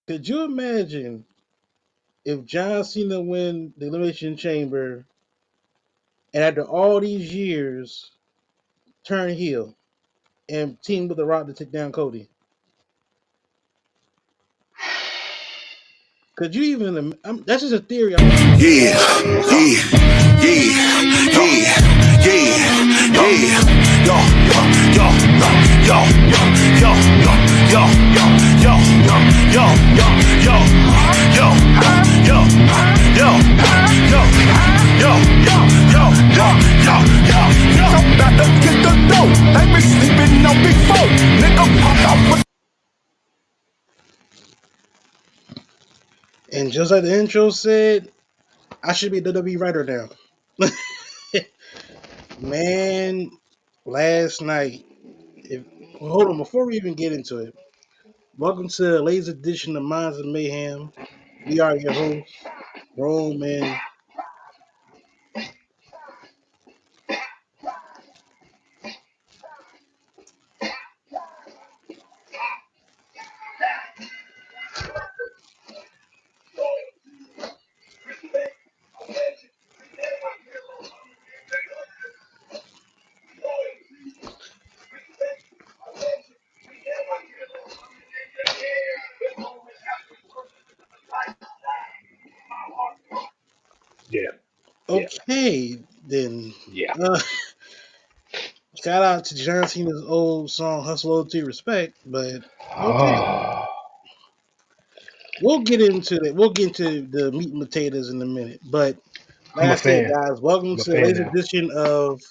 Could you imagine if John Cena win the Elimination Chamber and after all these years turn heel and team with The Rock to take down Cody? Could you even? That's just a theory. Yeah, yeah, yeah, yeah, yeah, yeah. Yo, yo, yo, yo, yo, yo, yo, yo, yo, yo, yo, yo, yo, yo, yo, yo. I'm about to get the dough. They been sleeping on before. Nigga popped out with. And just like the intro said, I should be a WWE writer now. Man, last night. If, hold on, before we even get into it, welcome to the latest edition of Minds of Mayhem. We are your hosts, Rome and Yeah, yeah, okay, then. yeah. Uh, Shout out to John Cena's old song "Hustle Loyalty Respect," but okay, Oh, we'll get into that. We'll get into the meat and potatoes in a minute. But like I'm I a said, fan. guys, welcome I'm a to the fan latest now. edition of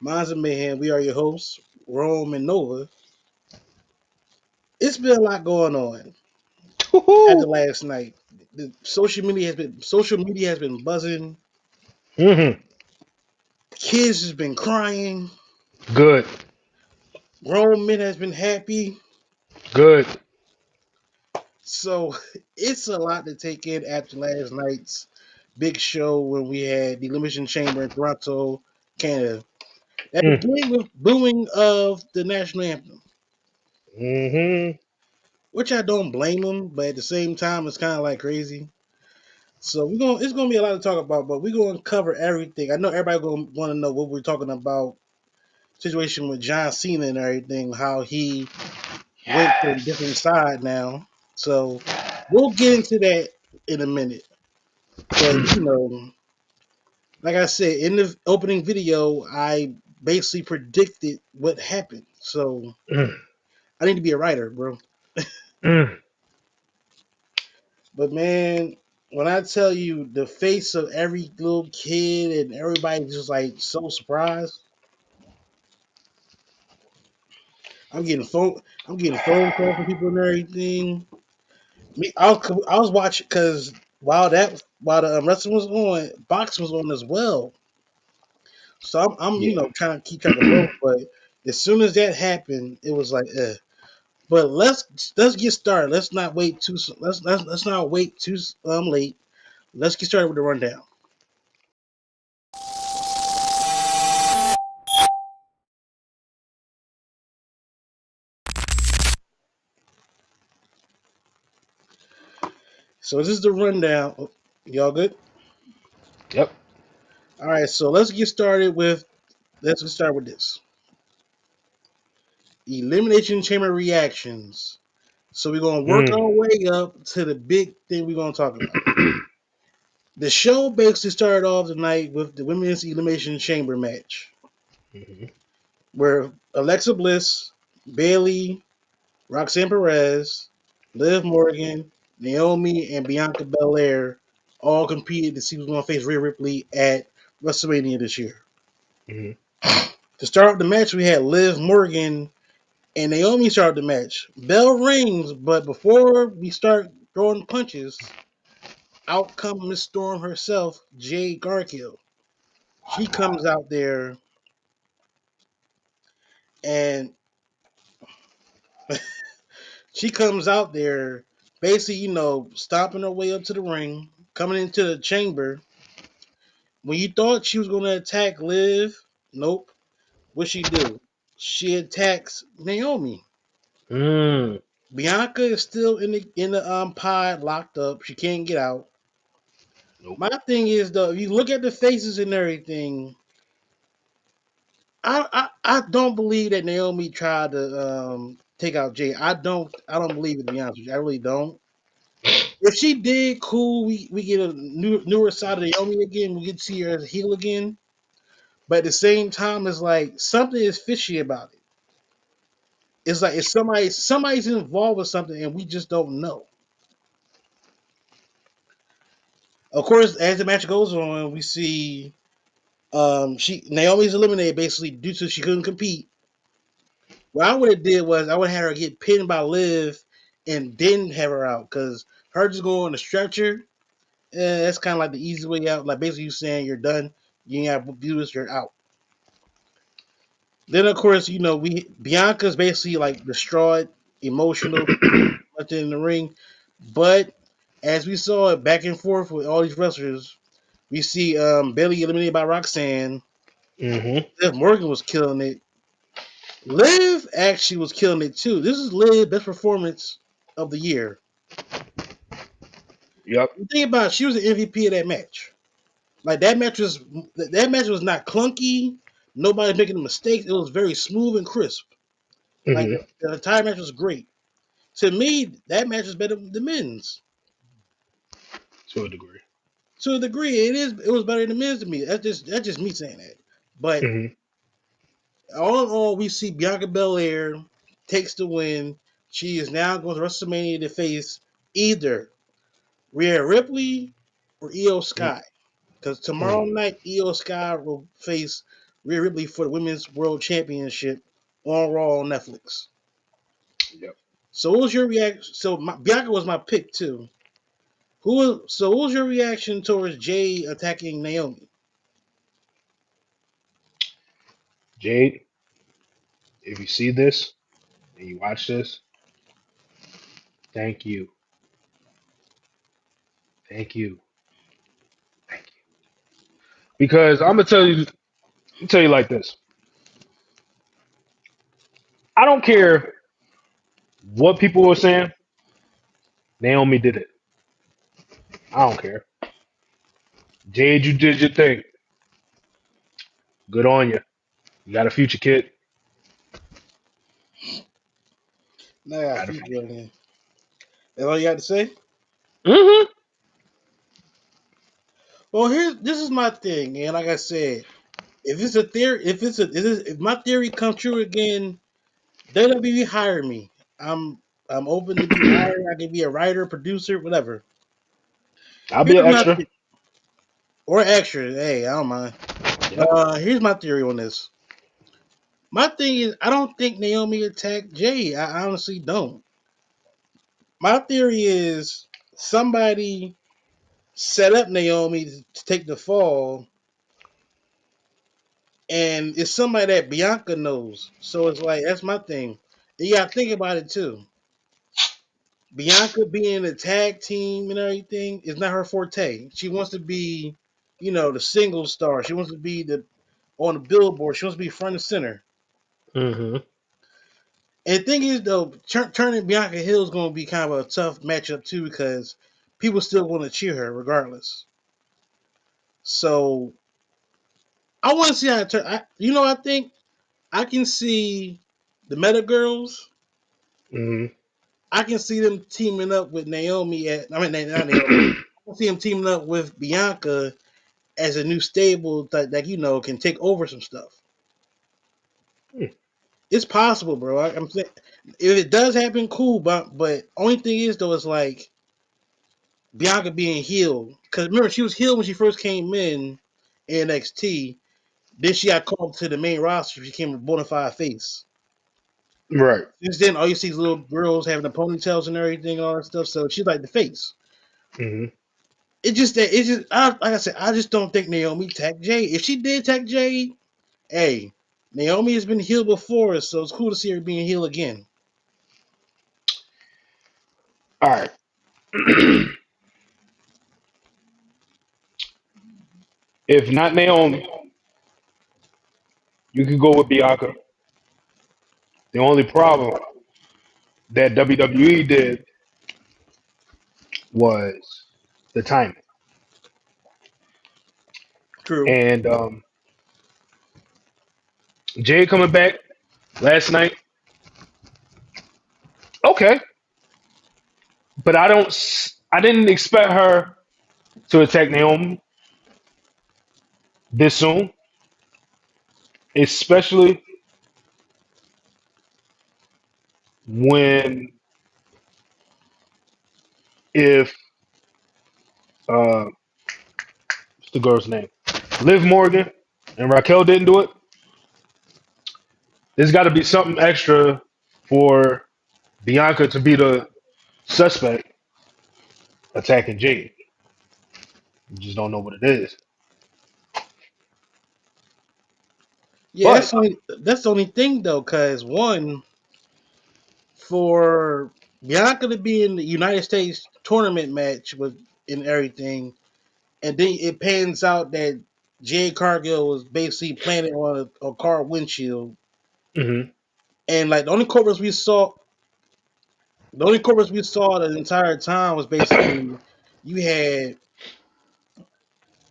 Minds of Mayhem. We are your hosts, Rome and Nova. It's been a lot going on after Woohoo! last night. The social media has been buzzing. Mm-hmm. Kids has been crying. Good, Grown men has been happy. good. So it's a lot to take in after last night's big show when we had the Elimination Chamber in Toronto, Canada. That Mm. began with booing of the national anthem, Mm-hmm. which I don't blame them, but at the same time, it's kind of like crazy. So it's gonna be a lot to talk about, but we're gonna cover everything. I know everybody gonna want to know what we're talking about. Situation with John Cena and everything, how he went to a different Yes. side now. So we'll get into that in a minute. But like I said in the opening video, I basically predicted what happened. So Mm. I need to be a writer, bro. Mm. But man, when I tell you the face of every little kid and everybody's just like so surprised. I'm getting phone I'm getting phone calls from people and everything. I was watching because while the wrestling was on, boxing was on as well. So I'm Yeah. trying to keep track of both. But as soon as that happened, it was like, But let's get started. Let's not wait too. Let's not wait too late. Let's get started with the rundown. So this is the rundown. Oh, y'all good? Yep. All right. So let's get started with this elimination chamber reactions. So we're gonna work Mm. our way up to the big thing we're gonna talk about. The show basically started off tonight with the women's elimination chamber match, Mhm. where Alexa Bliss, Bailey, Roxanne Perez, Liv Morgan, Naomi, and Bianca Belair all competed to see who's going to face Rhea Ripley at WrestleMania this year. Mhm. To start off the match, we had Liv Morgan and Naomi start the match. Bell rings, but before we start throwing punches, out comes Miss Storm herself, Jade Gargill. She comes out there and she comes out there basically, stomping her way up to the ring, coming into the chamber. When you thought she was going to attack Liv, nope. What she do? She attacks Naomi. Mm. Bianca is still in the pod locked up. She can't get out. Nope. My thing is though, if you look at the faces and everything, I don't believe that Naomi tried to take out Jay. I don't believe it, to be honest with you. I really don't. If she did, cool. We get a newer side of Naomi again. We get to see her as a heel again. But at the same time, it's like something is fishy about it. It's like it's somebody's involved with something and we just don't know. Of course, as the match goes on, we see she Naomi's eliminated basically due to she couldn't compete. What I would have did was I would have had her get pinned by Liv and then have her out because her just going on the stretcher. That's kind of like the easy way out. Like basically you saying you're done. You ain't have viewers. You're out. Then of course we Bianca's basically like distraught, emotional, much in the ring. But as we saw it back and forth with all these wrestlers, we see Bailey eliminated by Roxanne. Mm-hmm. Liv Morgan was killing it. Liv actually was killing it too. This is Liv's best performance of the year. Yep. The thing about it, she was the MVP of that match. Like that match was not clunky. Nobody making mistakes. It was very smooth and crisp. Like Mm-hmm. the entire match was great. To me, that match is better than the men's. To a degree. To a degree, it was better than the men's to me. That's just me saying that. But Mm-hmm. all in all, we see Bianca Belair takes the win. She is now going to WrestleMania to face either Rhea Ripley or Io Sky. Because tomorrow Mm-hmm. night, Io Sky will face Rhea Ripley for the Women's World Championship on Raw on Netflix. Yep. So, what was your reaction? So, Bianca was my pick too. So, what was your reaction towards Jay attacking Naomi? Jade, if you see this and you watch this, thank you. Thank you. Thank you. Because I'm gonna tell you like this. I don't care what people were saying. Naomi did it. I don't care. Jade, you did your thing. Good on you. You got a future, kid. Now, I got a Got a future future. on here. That's all you got to say? Mm-hmm. Well, this is my thing, and like I said, if it's a theory, if my theory comes true again, WWE hire me. I'm open to be hired. I can be a writer, producer, whatever. I'll be Here's an my extra. or extra. Hey, I don't mind. Yep. Here's my theory on this. My thing is, I don't think Naomi attacked Jay. I honestly don't. My theory is somebody set up Naomi to take the fall, and it's somebody that Bianca knows. So it's like that's my thing. And you gotta think about it too. Bianca being a tag team and everything is not her forte. She wants to be, the single star. She wants to be the on the billboard. She wants to be front and center. Mm-hmm. And the thing is, though, turning Bianca Hill is going to be kind of a tough matchup too because people still want to cheer her regardless. So I want to see how it turn. I think I can see the Meta Girls. Mm-hmm. I can see them teaming up with Naomi. I mean, not Naomi. I can see them teaming up with Bianca as a new stable that can take over some stuff. It's possible, bro. I'm saying if it does happen, cool. But only thing is though, it's like Bianca being healed. Because remember, she was healed when she first came in NXT. Then she got called to the main roster. She became a bona fide face. Right. Since then, all you see is little girls having the ponytails and everything, and all that stuff. So she's like the face. Mm-hmm. Like I said, I just don't think Naomi tagged Jay. If she did tag Jay, hey, Naomi has been healed before, so it's cool to see her being healed again. All right. If not Naomi, you could go with Bianca. The only problem that WWE did was the timing. True. And Jay coming back last night, okay, but I didn't expect her to attack Naomi this soon, especially when if what's the girl's name, Liv Morgan and Raquel didn't do it. There's got to be something extra for Bianca to be the suspect attacking Jade. You just don't know what it is. Yeah, But that's the only thing though, cause one for Bianca to be in the United States tournament match with and everything, and then it pans out that Jade Cargill was basically planted on a car windshield, mhm, and like the only corpus we saw the entire time was basically you had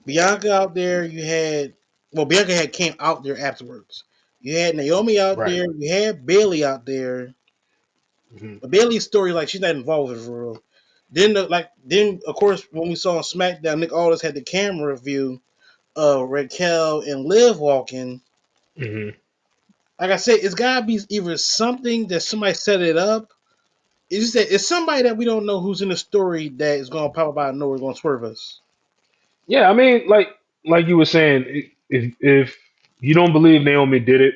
Bianca out there, Bianca had came out there afterwards. You had Naomi out right. there, you had Bailey out there. Mhm, But Bailey's story, like she's not involved with it for real. Then of course when we saw on SmackDown, Nick Aldis had the camera view of Raquel and Liv walking. mhm. Like I said, it's gotta be either something that somebody set it up. It's just that it's somebody that we don't know who's in the story that is gonna pop up out of nowhere, gonna swerve us. Yeah, I mean, like you were saying, if you don't believe Naomi did it,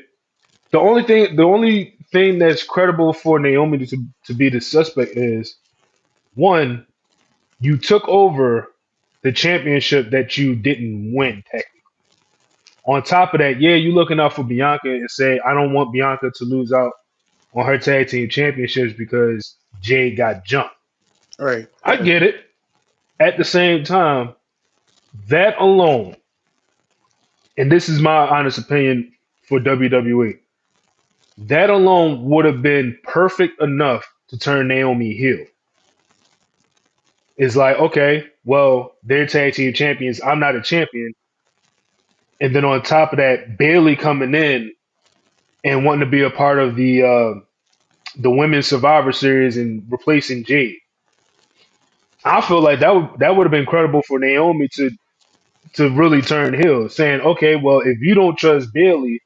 the only thing that's credible for Naomi to be the suspect is one, you took over the championship that you didn't win. On top of that, yeah, you looking out for Bianca and say, I don't want Bianca to lose out on her tag team championships because Jay got jumped. All right. I get it. At the same time, that alone, and this is my honest opinion for WWE, that alone would have been perfect enough to turn Naomi heel. It's like, okay, well, they're tag team champions. I'm not a champion. And then on top of that, Bailey coming in and wanting to be a part of the women's Survivor Series and replacing Jade. I feel like that would have been credible for Naomi to really turn heel, saying, okay, well, if you don't trust Bailey,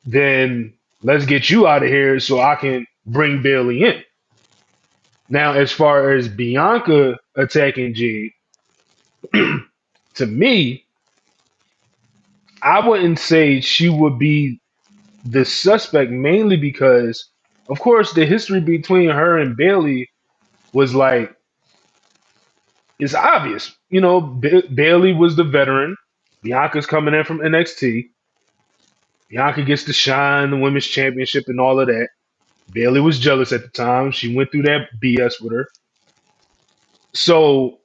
then let's get you out of here so I can bring Bailey in. Now, as far as Bianca attacking Jade, to me, I wouldn't say she would be the suspect mainly because, of course, the history between her and Bailey was like it's obvious. You know, Bailey was the veteran. Bianca's coming in from NXT. Bianca gets to shine the women's championship and all of that. Bailey was jealous at the time. She went through that BS with her. So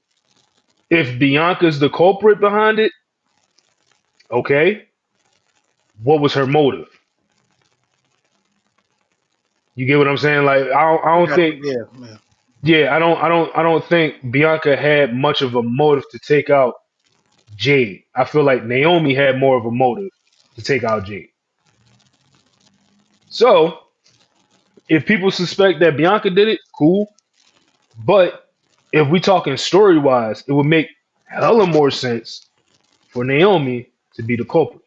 if Bianca's the culprit behind it, okay, what was her motive? You get what I'm saying? Like I I don't got think, you. Yeah, man. yeah, I don't think Bianca had much of a motive to take out Jade. I feel like Naomi had more of a motive to take out Jade. So if people suspect that Bianca did it, cool. But if we talking story wise, it would make hella more sense for Naomi to be the culprit.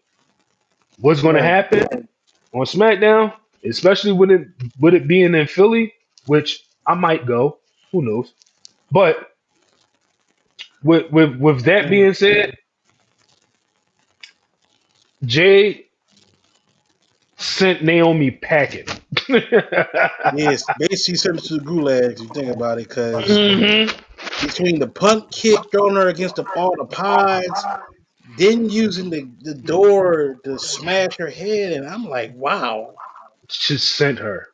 What's going to Right. happen on SmackDown, especially with it being in Philly, which I might go, who knows? But with that And being said, Jay sent Naomi packing. yes, basically sent her to the gulag if you think about it, because hmm between the punt kick throwing her against all the pods, then using the door to smash her head, and I'm like, wow. Just sent her.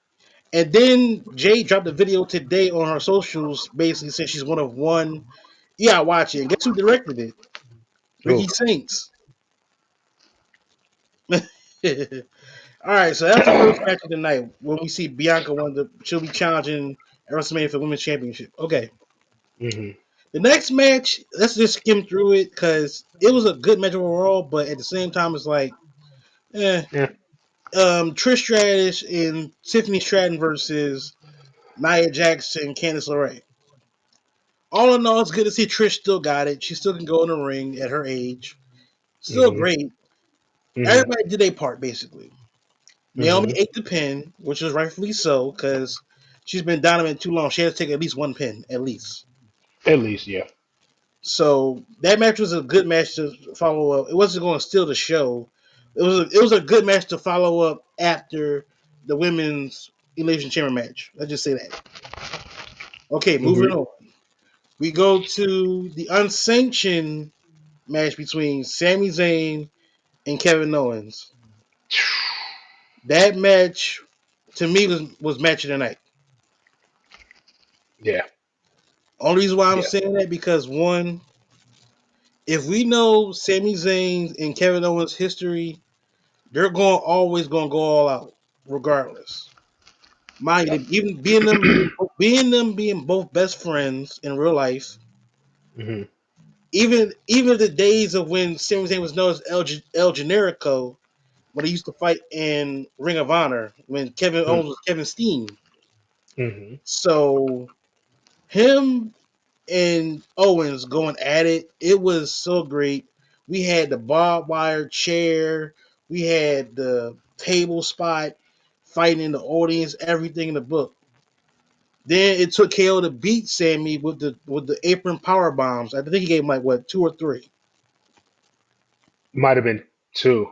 And then Jay dropped a video today on her socials, basically said she's one of one. Yeah, watch it. And guess who directed it? Ricky Oh, Saints. All right, so that's the first match of the night when we see Bianca she'll be challenging at WrestleMania for the Women's Championship. Okay. Hmm. The next match, let's just skim through it because it was a good match overall, but at the same time, it's like, eh. Yeah. Trish Stratus and Tiffany Stratton versus Nia Jackson, Candice LeRae. All in all, it's good to see Trish still got it. She still can go in the ring at her age. Still Hmm. great. Hmm. Everybody did their part basically. Naomi Hmm. ate the pin, which is rightfully so because she's been dominant too long. She had to take at least one pin, at least. At least, yeah. So that match was a good match to follow up. It wasn't going to steal the show. It was a good match to follow up after the women's Elimination Chamber match. Let's just say that. Okay, moving Agree. on. We go to the unsanctioned match between Sami Zayn and Kevin Owens. That match to me was match of the night. Yeah. Only reason why I'm Yeah. saying that because one, if we know Sami Zayn and Kevin Owens' history, they're going always going to go all out, regardless. Mind Yeah. you, even being both best friends in real life, Hmm. even the days of when Sami Zayn was known as El Generico, when he used to fight in Ring of Honor, when Kevin Owens was Kevin Steen. Hmm. So him and Owens going at it, it was so great. We had the barbed wire chair, we had the table spot, fighting in the audience, everything in the book. Then it took KO to beat Sammy with the apron power bombs. I think he gave him like what 2 or 3. Might have been two.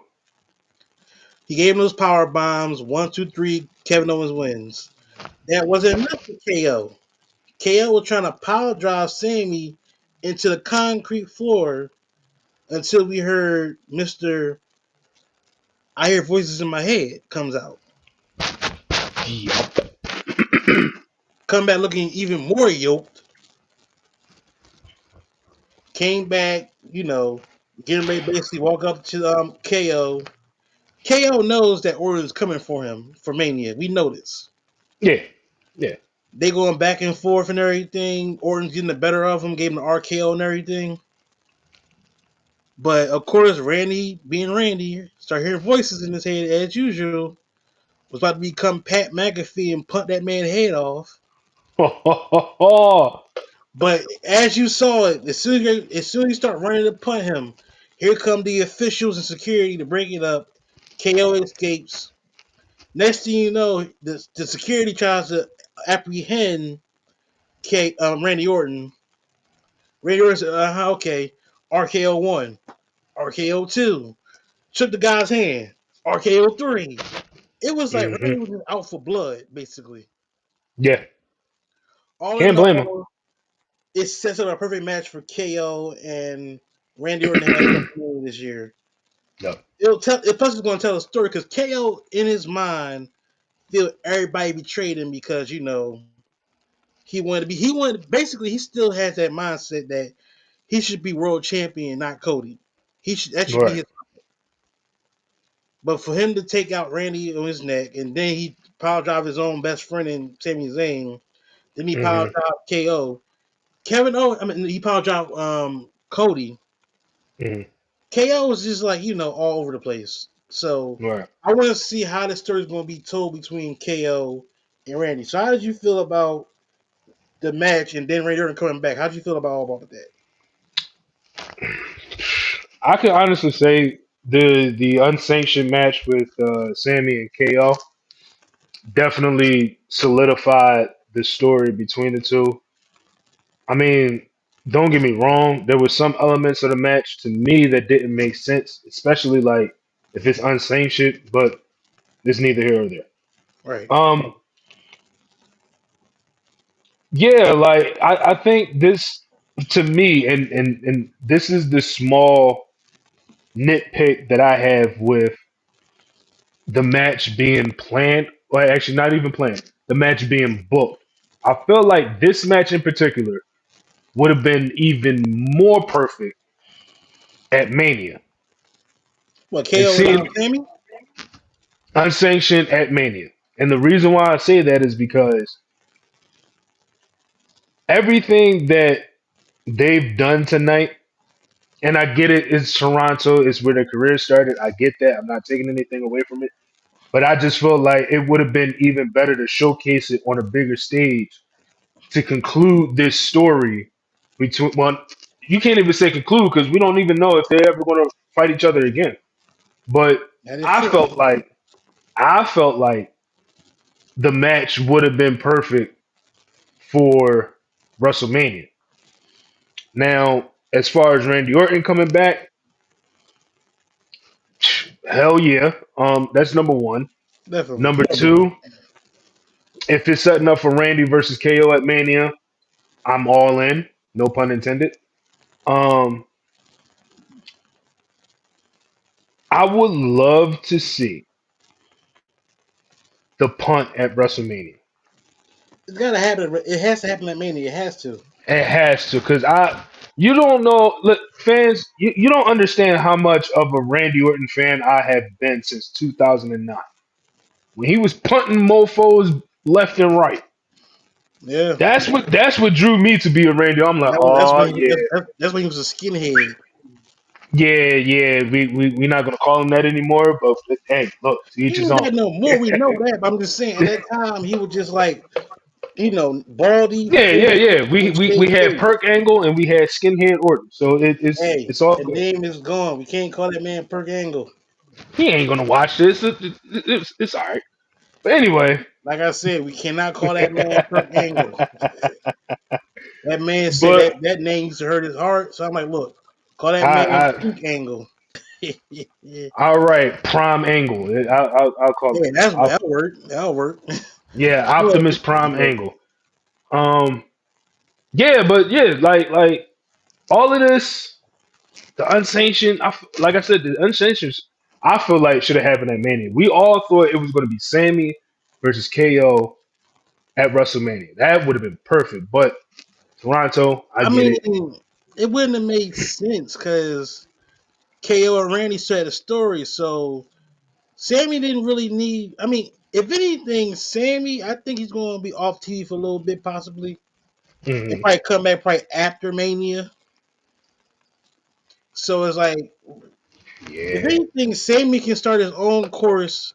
He gave him those power bombs. 1, 2, 3. Kevin Owens wins. That wasn't enough for KO. KO was trying to power drive Sammy into the concrete floor until we heard Mister I Hear Voices in My Head comes out. Yup. Come back looking even more yoked. Came back, getting ready to basically walk up to KO. KO knows that Orton's coming for him for Mania. We know this. Yeah. Yeah. They going back and forth and everything. Orton's getting the better of him, gave him the RKO and everything. But of course, Randy, being Randy, start hearing voices in his head as usual. Was about to become Pat McAfee and punt that man's head off. But as you saw it, as soon as you start running to punt him, here come the officials and security to break it up. KO escapes. Next thing you know, the security tries to apprehend Randy Orton. Randy Orton said, okay, RKO 1, RKO 2, shook the guy's hand, RKO 3. It was like Hmm. Randy was just out for blood, basically. Yeah. All Can't in blame him. all, it sets up a perfect match for KO and Randy Orton to have WrestleMania this year. Yep. Plus it's going to tell a story because KO in his mind feel everybody betrayed him because basically he still has that mindset that he should be world champion, not Cody. That should be Right. his. But for him to take out Randy on his neck, and then he power drive his own best friend in Sami Zayn, then he power Hmm. drive KO. Kevin Owens, I mean, he power drive Cody. Hmm. KO was just like all over the place. So Right. I want to see how the story is going to be told between KO and Randy. So how did you feel about the match and then Randy Orton coming back? How did you feel about all about that? I can honestly say the unsanctioned match with Sammy and KO definitely solidified the story between the two. I mean, don't get me wrong, there were some elements of the match to me that didn't make sense, especially like if it's unsanctioned, but it's neither here or there. Right. Um, yeah, like I think this to me, and this is the small nitpick that I have with the match being planned, or actually not even planned, the match being booked. I feel like this match in particular would have been even more perfect at Mania. What And KO seeing, Sammy? unsanctioned at Mania. And the reason why I say that is because everything that they've done tonight, and I get it, it's Toronto, it's where their career started. I get that. I'm not taking anything away from it. But I just feel like it would have been even better to showcase it on a bigger stage to conclude this story between, well, you can't even say conclude because we don't even know if they're ever going to fight each other again. But That is I true. felt like I felt like the match would have been perfect for WrestleMania. Now, as far as Randy Orton coming back, hell yeah. That's number one. Definitely. Number two, if it's setting up for Randy versus KO at Mania, I'm all in. No pun intended. Um, I would love to see the punt at WrestleMania. It's gotta happen. It has to happen at Mania. It has to. It has to, because you don't know, look, fans, you don't understand how much of a Randy Orton fan I have been since 2009 when he was punting mofo's left and right. Yeah. That's what drew me to be a Randy. I'm like, That's oh when yeah, that's when he was a skinhead. yeah. We not gonna call him that anymore. But hey, look, to He each his ain't own. that no more. We know that. But I'm just saying, at that time, he was just like, baldy, fat, Yeah. We, and we we shaved had face. Perk Angle and we had Skinhead Orton, so Hey, it's all the good. name is gone. We can't call that man Perk Angle. He ain't gonna watch this. It's all right. But anyway, Like I said, we cannot call that man Perk Angle. That man said but that name used to hurt his heart. So I'm like, look, call that man I Pink Angle. Yeah, all right, Prime Angle. I'll call it that's that. that'll work. That'll work. Yeah, Look, Optimus Prime look, Angle. Um, yeah, but yeah, like all of this, the unsanctioned. Like I said, the unsanctioned. I feel like should have happened at Mania. We all thought it was going to be Sammy versus KO at WrestleMania. That would have been perfect. But Toronto, I I get mean, it. it wouldn't have made sense because KO and Randy started a story, so Sammy didn't really need. I mean, if anything, Sammy, I think he's going to be off TV for a little bit, possibly. He Hmm. probably come back probably after Mania. So it's like, if Yeah, anything, Sammy can start his own course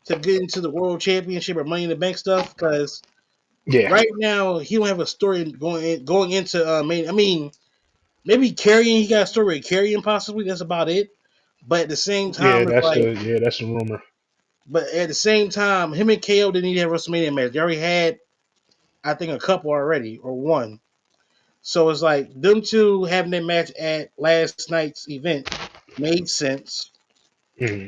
to get into the World Championship or Money in the Bank stuff. Because yeah, right now he don't have a story going into Mania. I mean, maybe carrying. He got a story with carrying possibly. That's about it. But at the same yeah. time, it's like, That's the rumor. him and KO didn't need to have a WrestleMania match. They already had, I think, a couple already or one. So it's like them two having their match at last night's event made sense. Hmm.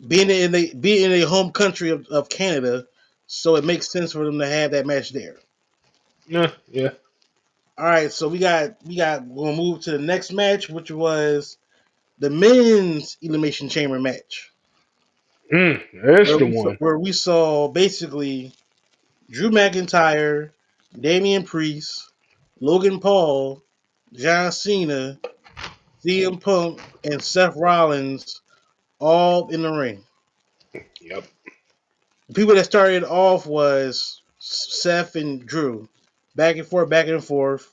Being in the home country of Canada, so it makes sense for them to have that match there. Yeah, yeah. All right, so we'll move to the next match, which was the men's elimination chamber match, That's the one. where we saw basically Drew McIntyre, Damian Priest, Logan Paul, John Cena, CM Punk, and Seth Rollins all in the ring. Yep. The people that started off was Seth and Drew. Back and forth, back and forth.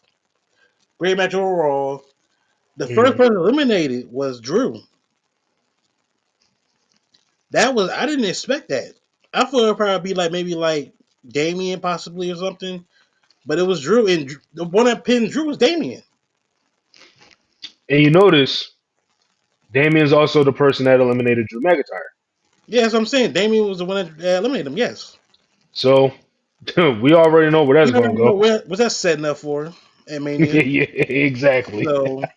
Great match overall. The first Hmm. person eliminated was Drew. I didn't expect that. I thought it'd probably be like maybe like Damien possibly or something. But it was Drew, and the one that pinned Drew was Damien. And you notice Damien's also the person that eliminated Drew McIntyre. Yeah, that's what I'm saying. Damien was the one that eliminated him, yes. So we already know where We that's gonna already know go. what was that setting up for at Mania. Yeah, exactly. So,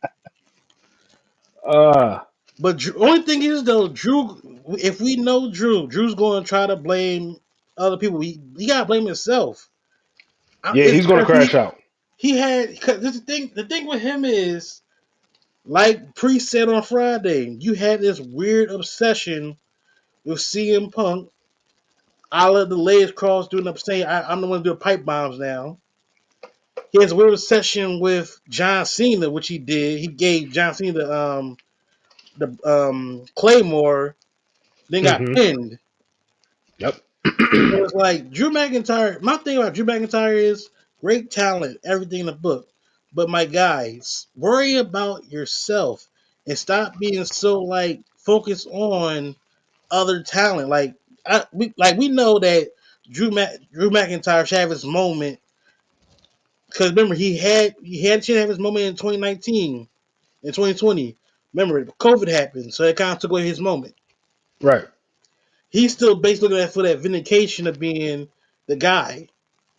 Uh but only thing is though, Drew. If we know Drew's going to try to blame other people. He got to blame himself. yeah, It's he's gonna because crash out. he had. Cause this the thing. The thing with him is, like Priest said on Friday, you had this weird obsession with CM Punk. I let the legs cross, doing up saying I'm the one to do pipe bombs now. He has a weird obsession with John Cena, which he did. He gave John Cena the Claymore, then got Hmm. pinned. Yep. So it's like Drew McIntyre. My thing about Drew McIntyre is great talent, everything in the book. But my guys, worry about yourself and stop being so like focused on other talent. We know that Drew McIntyre should have his moment because remember he had a chance to have his moment in 2019 in 2020. Remember, COVID happened, so it kind of took away his moment. Right. He's still basically looking at for that vindication of being the guy.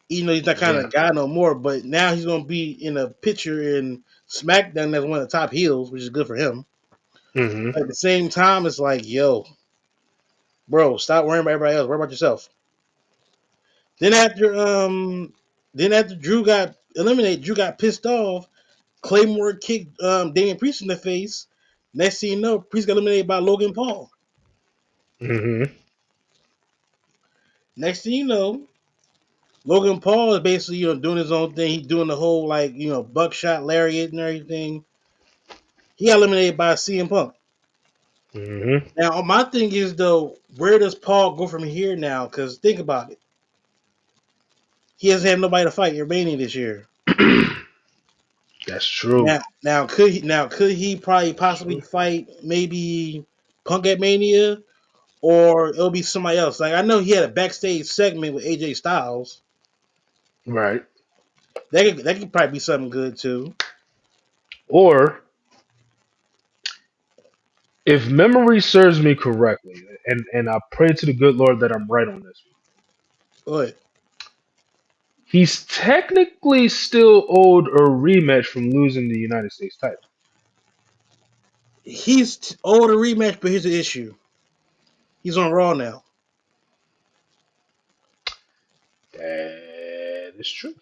Even though he's not kind of Yeah. a guy no more, but now he's going to be in a picture in SmackDown as one of the top heels, which is good for him. Hmm. But at the same time, it's like, yo, bro, stop worrying about everybody else. Worry about yourself. Then after Drew got eliminated, Drew got pissed off. Claymore kicked Damian Priest in the face. Next thing you know, Priest got eliminated by Logan Paul. Hmm. Next thing you know, Logan Paul is basically doing his own thing. He's doing the whole like buckshot lariat and everything. He got eliminated by CM Punk. Hmm. Now my thing is though, where does Paul go from here now? Because think about it, he hasn't had nobody to fight at Mania this year. That's true. Now could he probably That's possibly true. fight maybe Punk at Mania, or it'll be somebody else? Like I know he had a backstage segment with AJ Styles. Right. That could probably be something good too. Or if memory serves me correctly, and I pray to the good Lord that I'm right on this one, But he's technically still owed a rematch from losing the United States title. he's owed a rematch. But here's the issue: he's on Raw now. That is true.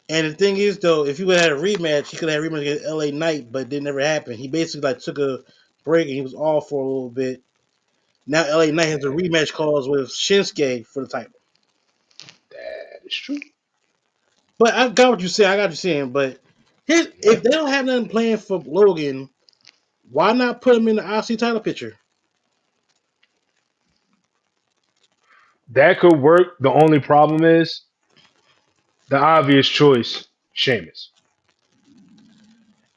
And the thing is, though, if he would have had a rematch, he could have had a rematch against LA Knight, but it never happened. He basically like took a break and he was off for a little bit. Now LA Knight has a rematch clause with Shinsuke for the title. That is true. But I got what you saying. I got what you're saying. But Yeah. if they don't have nothing planned for Logan, why not put him in the IC title picture? That could work. The only problem is the obvious choice, Sheamus.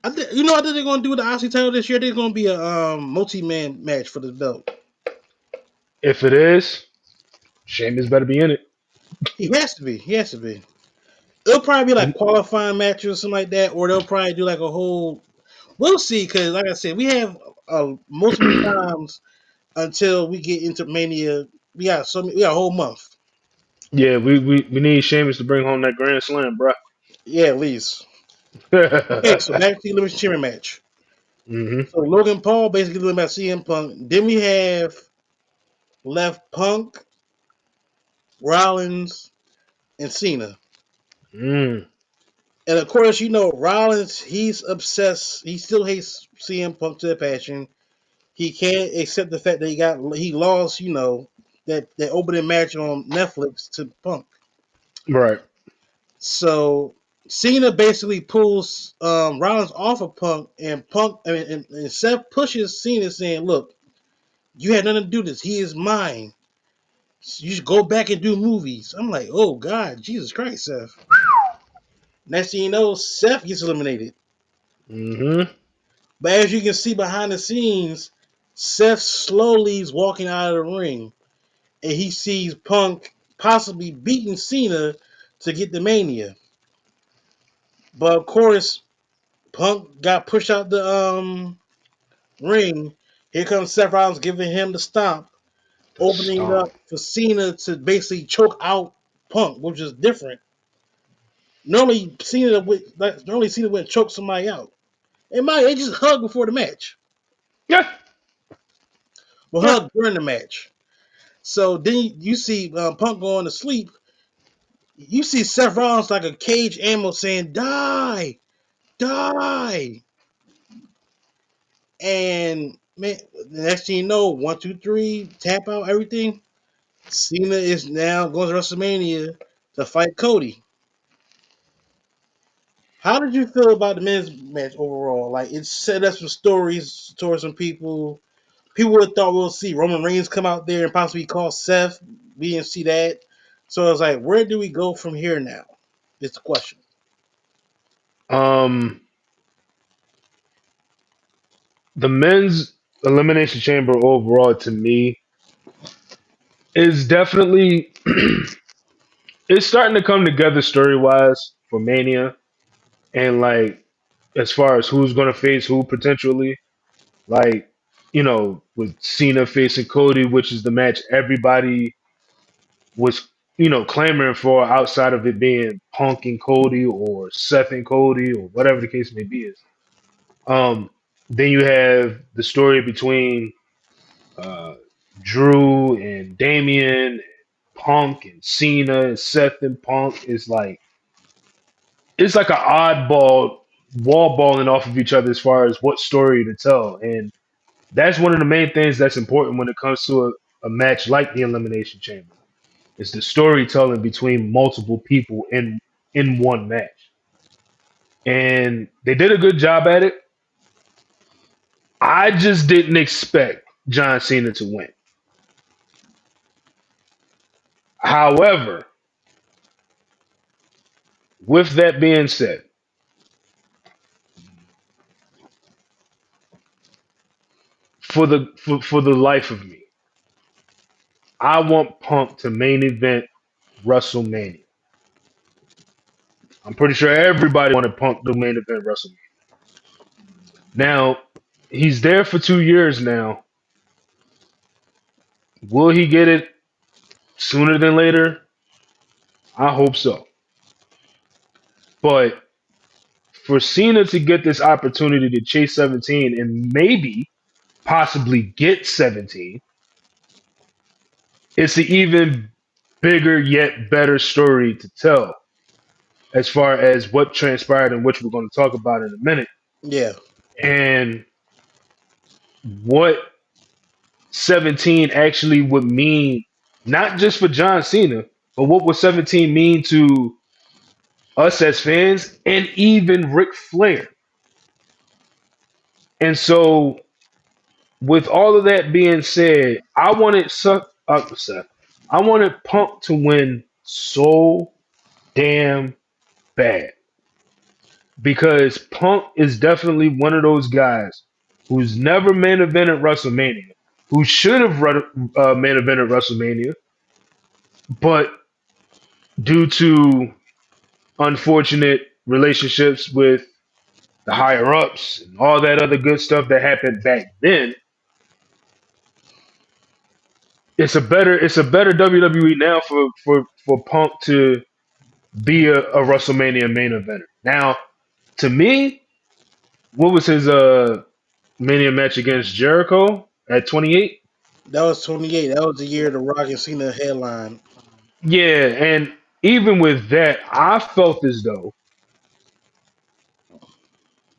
I think they're going to do with the IC title this year. There's going to be a multi-man match for the belt. If it is, Sheamus better be in it. He has to be. He has to be. It'll probably be like And qualifying matches or something like that, or they'll probably do like a whole. We'll see, because like I said, we have multiple times until we get into Mania. We got a whole month. yeah, we need Sheamus to bring home that Grand Slam, bro. Yeah, at least. Okay, so back to the Elimination Chamber match. Hmm. So Logan Paul basically doing about CM Punk. Then we have left Punk, Rollins, and Cena. Mm. And of course, Rollins. He's obsessed. He still hates CM Punk to the passion. He can't accept the fact that he lost. That opening match on Netflix to Punk. Right. So Cena basically pulls Rollins off of Punk, and and Seth pushes Cena, saying, "Look, you had nothing to do with this. He is mine. You should go back and do movies." I'm like, "Oh God, Jesus Christ, Seth!" Next thing you know, Seth gets eliminated. Hmm. But as you can see behind the scenes, Seth slowly is walking out of the ring, and he sees Punk possibly beating Cena to get the Mania. But of course, Punk got pushed out the ring. Here comes Seth Rollins giving him the stomp, The opening it stomp. up for Cena to basically choke out Punk, which is different. Normally Cena would choke somebody out. And they just hug before the match. Yeah. Well, Yeah. hug during the match. So then you see Punk going to sleep. You see Seth Rollins like a cage animal saying, "Die, die!" And man, the next thing you know, 1, 2, 3, tap out everything. Cena is now going to WrestleMania to fight Cody. How did you feel about the men's match overall? Like it set up some stories towards some people. People would have thought we'll see Roman Reigns come out there and possibly call Seth. We didn't see that. So it's like, where do we go from here now? It's the question. Um, the men's elimination chamber overall to me is definitely it's starting to come together story wise for Mania, and like as far as who's gonna face who potentially, like with Cena facing Cody, which is the match everybody was clamoring for outside of it being Punk and Cody or Seth and Cody or whatever the case may be is. Um, then you have the story between uh, Drew and Damian, Punk and Cena, and Seth and Punk is like it's like an oddball wall balling off of each other as far as what story to tell, and that's one of the main things that's important when it comes to a match like the Elimination Chamber. It's the storytelling between multiple people in one match, and they did a good job at it. I just didn't expect John Cena to win. However, with that being said, for the life of me, I want Punk to main event WrestleMania. I'm pretty sure everybody wanted Punk to main event WrestleMania. Now, he's there for 2 years now. Will he get it sooner than later? I hope so. But for Cena to get this opportunity to chase 17 and maybe possibly get 17, it's an even bigger yet better story to tell as far as what transpired and which we're going to talk about in a minute. Yeah. And what 17 actually would mean, not just for John Cena, but what would 17 mean to us as fans and even Ric Flair. And so, with all of that being said, Seth. I wanted Punk to win so damn bad because Punk is definitely one of those guys who's never main evented WrestleMania, who should have main evented WrestleMania, but due to unfortunate relationships with the higher ups and all that other good stuff that happened back then, it's a better WWE now for Punk to be a WrestleMania main eventer. Now, to me, what was his Mania match against Jericho at 28? That was 28. That was the year the Rock and Cena headline. Yeah, and even with that, I felt as though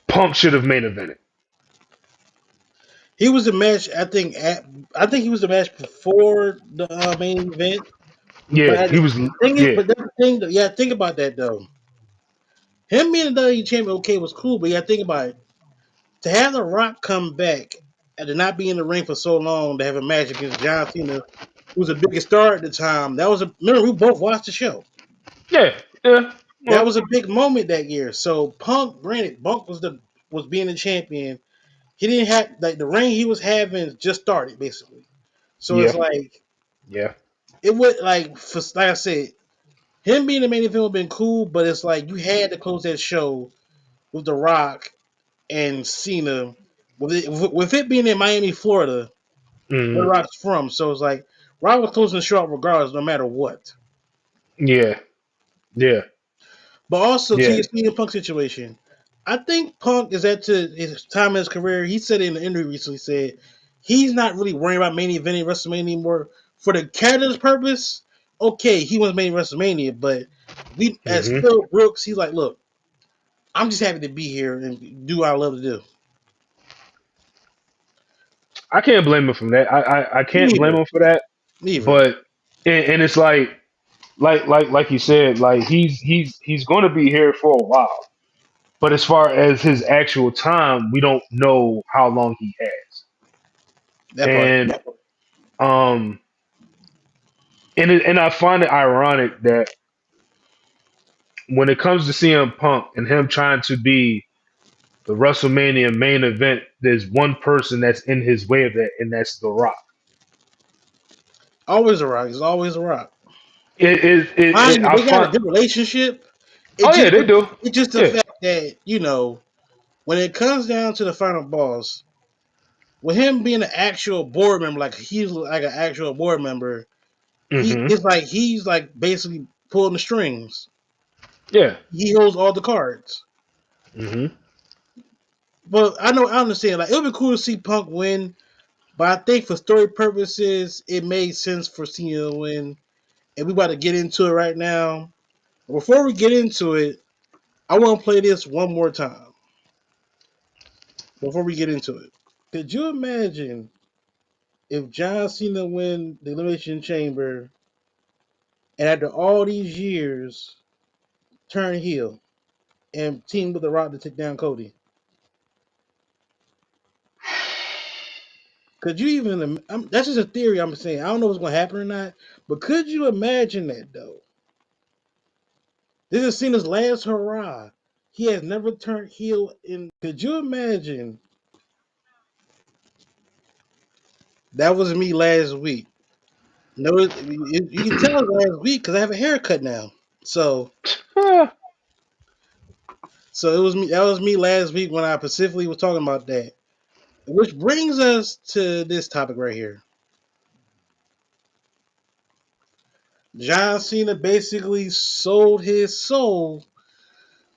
Punk should have main evented. He was the match. I think he was the match before the main event. But Yeah, I he just, was. thing is, Yeah, but that's the thing. Yeah, think about that though. Him being the WWE champion, okay, was cool. But yeah, think about it. To have The Rock come back and to not be in the ring for so long to have a match against John Cena, who was the biggest star at the time. That was a remember we both watched the show. yeah. That Well, was a big moment that year. So Punk, granted, Punk was being the champion. He didn't have like the reign he was having just started basically. So it's yeah, like yeah. it would like I said, him being the main event would have been cool, but it's like you had to close that show with The Rock and Cena, with it being in Miami, Florida, where Mm, Rock's from. So it's like Rock was closing the show out regardless, no matter what. yeah, yeah, But also to yeah. your CM Punk situation, I think Punk is at to his time in his career. He said in the interview recently, said he's not really worrying about main eventing WrestleMania anymore. For the character's purpose, okay, he wants main WrestleMania, but we as Hmm. Phil Brooks, he's like, look, I'm just happy to be here and do what I love to do. I can't blame him for that. I can't blame Neither, him for that. neither. But and it's like you said, like he's going to be here for a while. But as far as his actual time, we don't know how long he has. That part. And um and I find it ironic that when it comes to CM Punk and him trying to be the WrestleMania main event, there's one person that's in his way of that, and that's The Rock. Always a rock. It's always a rock. It Mind you, I they got a find. good relationship. It Oh yeah, just they do. it's just the Yeah. fact that, when it comes down to the final boss, with him being an actual board member, like he's like an actual board member, Hmm. he's like basically pulling the strings. Yeah. He holds all the cards. Hmm. But I understand. Like it would be cool to see Punk win, but I think for story purposes, it made sense for Cena to win. And we about to get into it right now. Before we get into it, I want to play this one more time. Before we get into it, could you imagine if John Cena win the Elimination Chamber and after all these years turn heel and team with The Rock to take down Cody? Could you even? That's just a theory. I'm saying I don't know what's going to happen or not, but could you imagine that though? This is Cena's last hurrah. He has never turned heel. In could you imagine? That was me last week. No, you can tell it last week because I have a haircut now. So, so it was me. That was me last week when I specifically was talking about that. Which brings us to this topic right here. John Cena basically sold his soul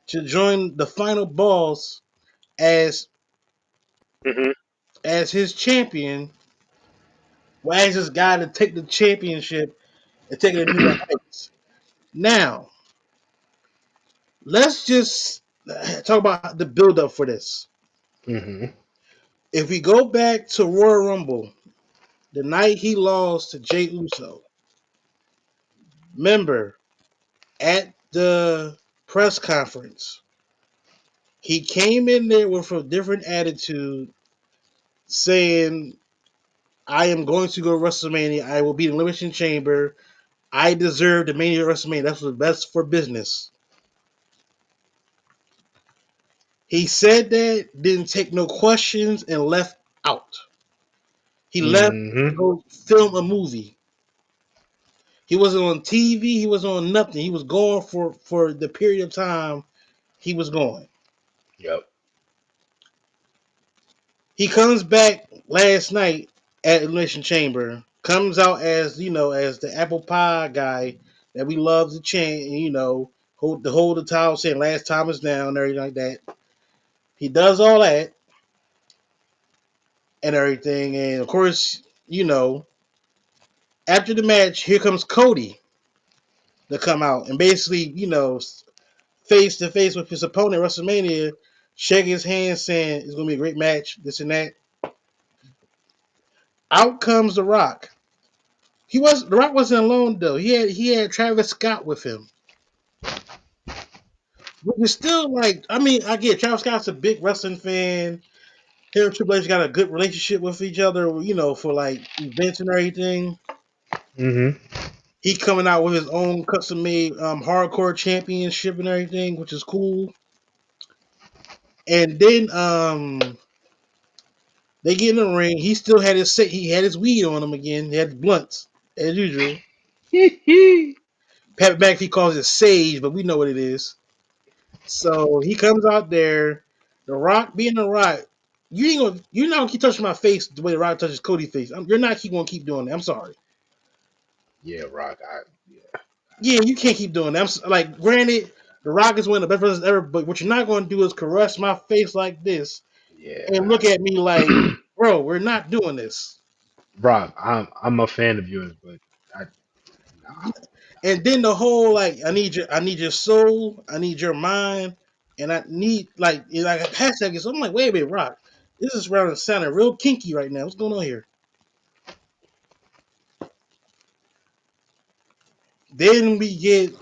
to join the final boss as Hmm. as his champion, well, as his guy to take the championship and take it to new heights. Now, let's just talk about the build up for this. Hmm. If we go back to Royal Rumble, the night he lost to Jey Uso, remember at the press conference, he came in there with a different attitude, saying, "I am going to go to WrestleMania. I will be in the Elimination Chamber. I deserve the Mania WrestleMania. That's what's best for business." He said that, didn't take no questions, and left out. He left to Hmm. go film a movie. He wasn't on TV. He was on nothing. He was going for the period of time he was going. Yep. He comes back last night at Elimination Chamber. Comes out as as the apple pie guy that we love to chant. And, hold the towel, saying "last time is now" and everything like that. He does all that and everything, and of course, after the match, here comes Cody to come out and basically, face to face with his opponent at WrestleMania, shake his hand, saying it's gonna be a great match, this and that. Out comes The Rock. The Rock wasn't alone though. He had Travis Scott with him. But it's still like, I mean, I get Travis Scott's a big wrestling fan. Him and Triple H got a good relationship with each other, for like events and everything. Hmm. He coming out with his own custom made hardcore championship and everything, which is cool. And then they get in the ring. He still had he had his weed on him again. He had the blunts as usual. Pat McAfee calls it sage, but we know what it is. So he comes out there. The Rock being the Rock, you're not gonna keep touching my face the way the Rock touches Cody's face. You're not gonna keep doing that. I'm sorry. Yeah, Rock. Yeah. Yeah, you can't keep doing that. Like, granted, the Rock is one of the best wrestlers ever, but what you're not gonna do is caress my face like this and Yeah. look at me like, bro, we're not doing this. Rock. I'm a fan of yours, but I nah. And then the whole like, I need your soul, I need your mind, and I need like a hashtag is. I'm like, wait a minute, Rock, this is around sounding real kinky right now. What's going on here? Then we get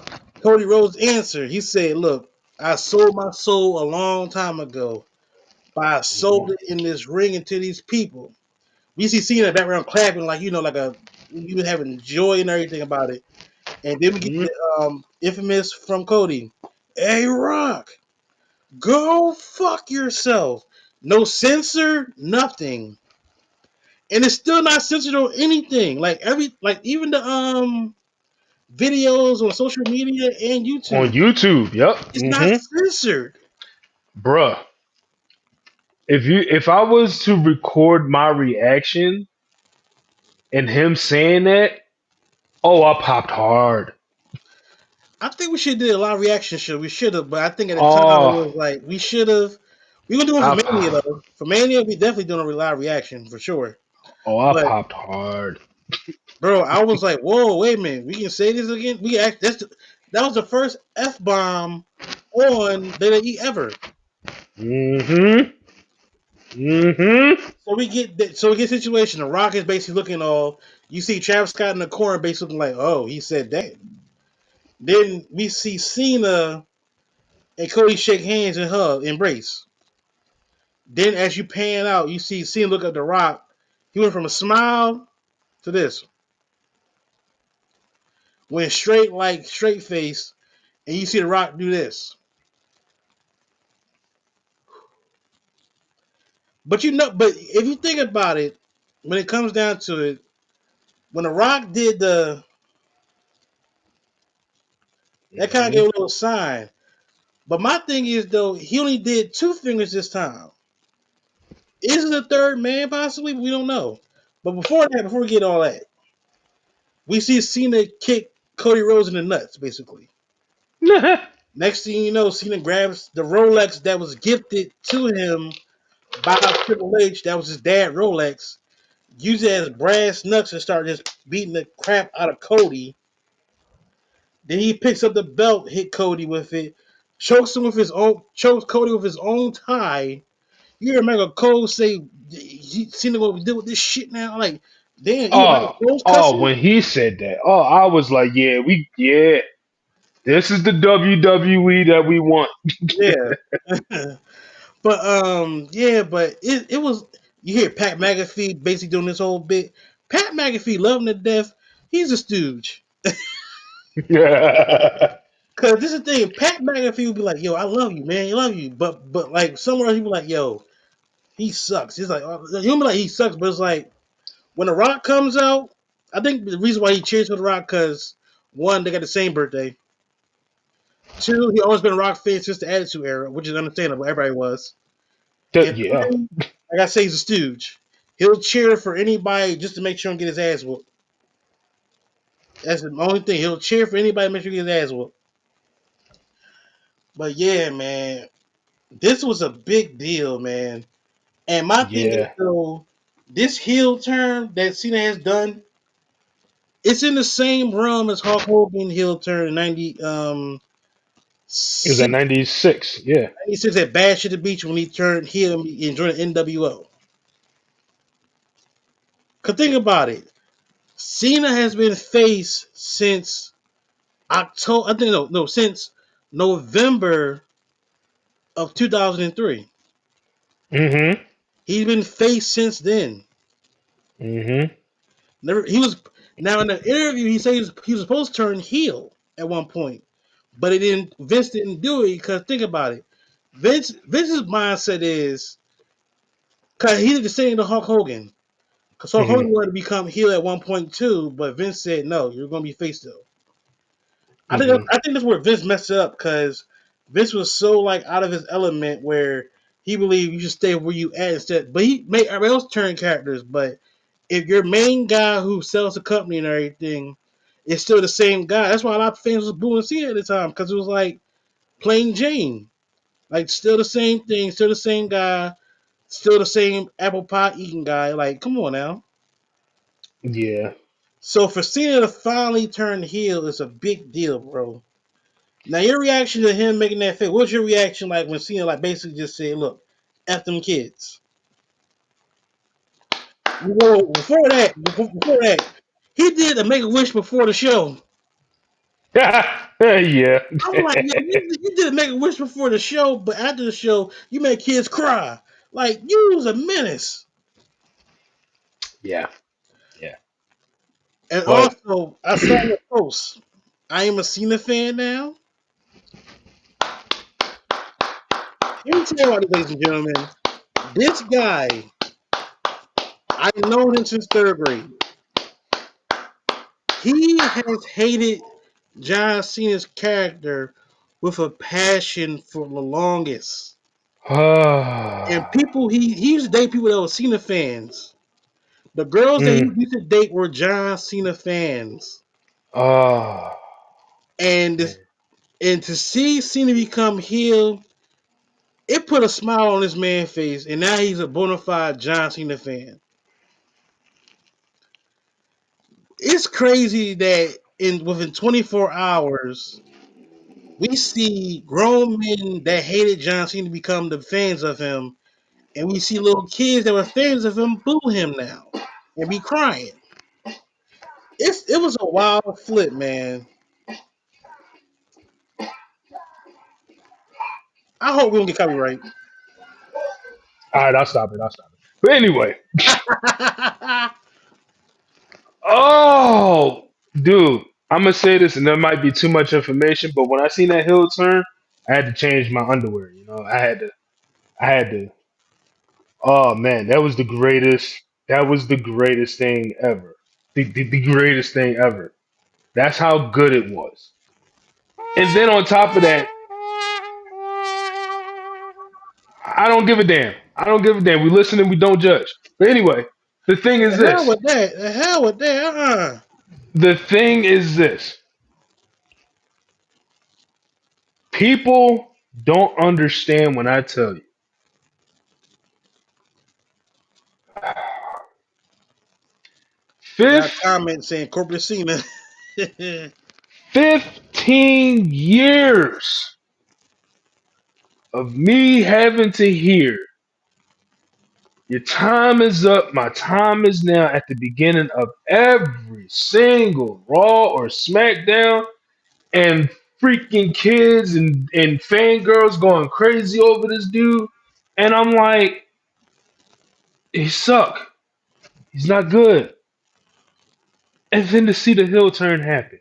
Cody Rhodes' answer. He said, "Look, I sold my soul a long time ago, but I Hmm. sold it in this ring and to these people. We see Cena in the background clapping like like you been having joy and everything about it. And then we get Mhm. the infamous from Cody. Hey Rock, go fuck yourself. No censor, nothing. And it's still not censored on anything. Like even the videos on social media and On YouTube. YouTube. Yep. It's not Hmm. censored. Bruh. If I was to record my reaction and him saying that, oh, I popped hard. I think we should do a live reaction show. We should have, but I think at the time it Oh, was like we should have. We gonna do one for I Mania pop. though. For Mania, we definitely doing a live reaction for sure. Oh, I But popped hard. bro, I was like, whoa, wait a minute, we can say this again. We act that was the first f bomb on WWE ever. Mm-hmm. Mm-hmm. So we get situation. The Rock is basically looking all. You see Travis Scott in the corner, basically looking like, oh, he said that. Then we see Cena and Cody shake hands and hug, embrace. Then as you pan out, you see Cena look at the Rock. He went from a smile to this, went straight like straight face, and you see the Rock do this. But if you think about it, when it comes down to it, when the Rock did that kind of Mm-hmm. gave a little sign. But my thing is though, he only did two fingers this time. Is it a third man possibly? We don't know. But before we get all that, we see Cena kick Cody Rhodes in the nuts, basically. Next thing you know, Cena grabs the Rolex that was gifted to him by Triple H. That was his dad Rolex. Use it as brass knucks and start just beating the crap out of Cody. Then he picks up the belt, hit Cody with it, chokes Cody with his own tie. You remember Cole say, Cena what we did with this shit now? Like, damn, you remember Oh, Cole's oh, cussing? when he said that, oh, I was like, yeah, this is the WWE that we want. Yeah. but it was you hear Pat McAfee basically doing this whole bit. Pat McAfee loving to death. He's a stooge. Yeah. Cause this is the thing, Pat McAfee would be like, "Yo, I love you, man, I love you," but like somewhere he be like, "Yo, he sucks." He's like, he'll be like, "He sucks," but it's like when The Rock comes out, I think the reason why he cheers for The Rock because one, they got the same birthday. Two, he always been a Rock fan since the Attitude Era, which is understandable. Everybody was. And Yeah. three, like I say, he's a stooge. He'll cheer for anybody just to make sure and get his ass whooped. That's the only thing. He'll cheer for anybody to make sure he gets his ass whooped. But yeah, man, this was a big deal, man. And my thing is Yeah. though, this heel turn that Cena has done, it's in the same realm as Hulk Hogan heel turn in It was at 96, 96. Yeah. 96 at Bash at the Beach when he turned heel and joined the NWO. Cause think about it. Cena has been face since October. I think since November of 2003. Mm-hmm. He's been face since then. Mm-hmm. Never. He was now in the interview. He said he was supposed to turn heel at one point, but it didn't. Vince didn't do it because think about it. Vince's mindset is because he did the same to Hulk Hogan. Because Hulk Mm-hmm. Hogan wanted to become heel at one point too, but Vince said no. You're going to be face though. Mm-hmm. I think that's where Vince messed up because Vince was so like out of his element where he believed you should stay where you at instead. But he made everybody else turn characters. But if your main guy who sells the company and everything is still the same guy, that's why a lot of fans was booing Cena at the time because it was like plain Jane, like still the same thing, still the same guy, still the same apple pie eating guy. Like, come on now. Yeah. So for Cena to finally turn heel is a big deal, bro. Now your reaction to him making that face, what's your reaction like when Cena like basically just said, "Look, f them kids." Well, before that, he did a Make a Wish before the show. Yeah. I'm like, yo, you did a Make a Wish before the show, but after the show, you made kids cry. Like you was a menace. Yeah, yeah. And But also, I saw your post. I am a Cena fan now. Let me tell you about this, ladies and gentlemen. This guy, I've known him since third grade. He has hated John Cena's character with a passion for the longest. And people he used to date people that were Cena fans. The girls that he mm, used to date were John Cena fans. oh And man. this, and to see Cena become heel, it put a smile on this man's face, and now he's a bona fide John Cena fan. It's crazy that within 24 hours, we see grown men that hated John Cena become the fans of him, and we see little kids that were fans of him boo him now and be crying. It was a wild flip, man. I hope we don't get copyright. All right, I'll stop it. I'll stop it. But anyway, oh, dude, I'm gonna say this, and there might be too much information, but when I seen that hill turn, I had to change my underwear. You know, I had to. Oh man, that was the greatest. That was the greatest thing ever. The greatest thing ever. That's how good it was. And then on top of that, I don't give a damn. I don't give a damn. We listen and we don't judge. But anyway, the thing is The hell this. with that. The hell with that. The thing is this. People don't understand when I tell you. Got a Fifth, comment saying corporate Cena. That's 15 years of me having to hear your time is up, my time is now at the beginning of every single Raw or SmackDown, and freaking kids and fangirls going crazy over this dude. And I'm like, he suck. He's not good. And then to see the heel turn happen.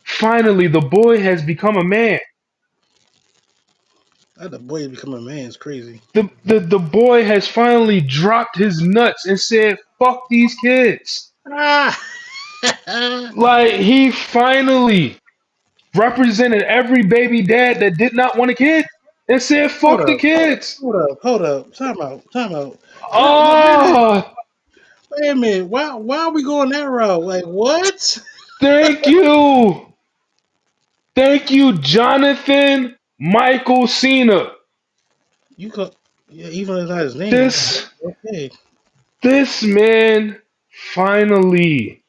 Finally, the boy has become a man. the boy becoming a man is crazy. The boy has finally dropped his nuts and said, fuck these kids. Ah! Like, he finally represented every baby dad that did not want a kid and said, Hold fuck the up. kids. Hold up. Time out. Time out. Oh, Wait a minute. Why are we going that route? Like what? thank you. Thank you, Jonathan Michael Cena. You could yeah, even if it's not his name. This Okay. this man finally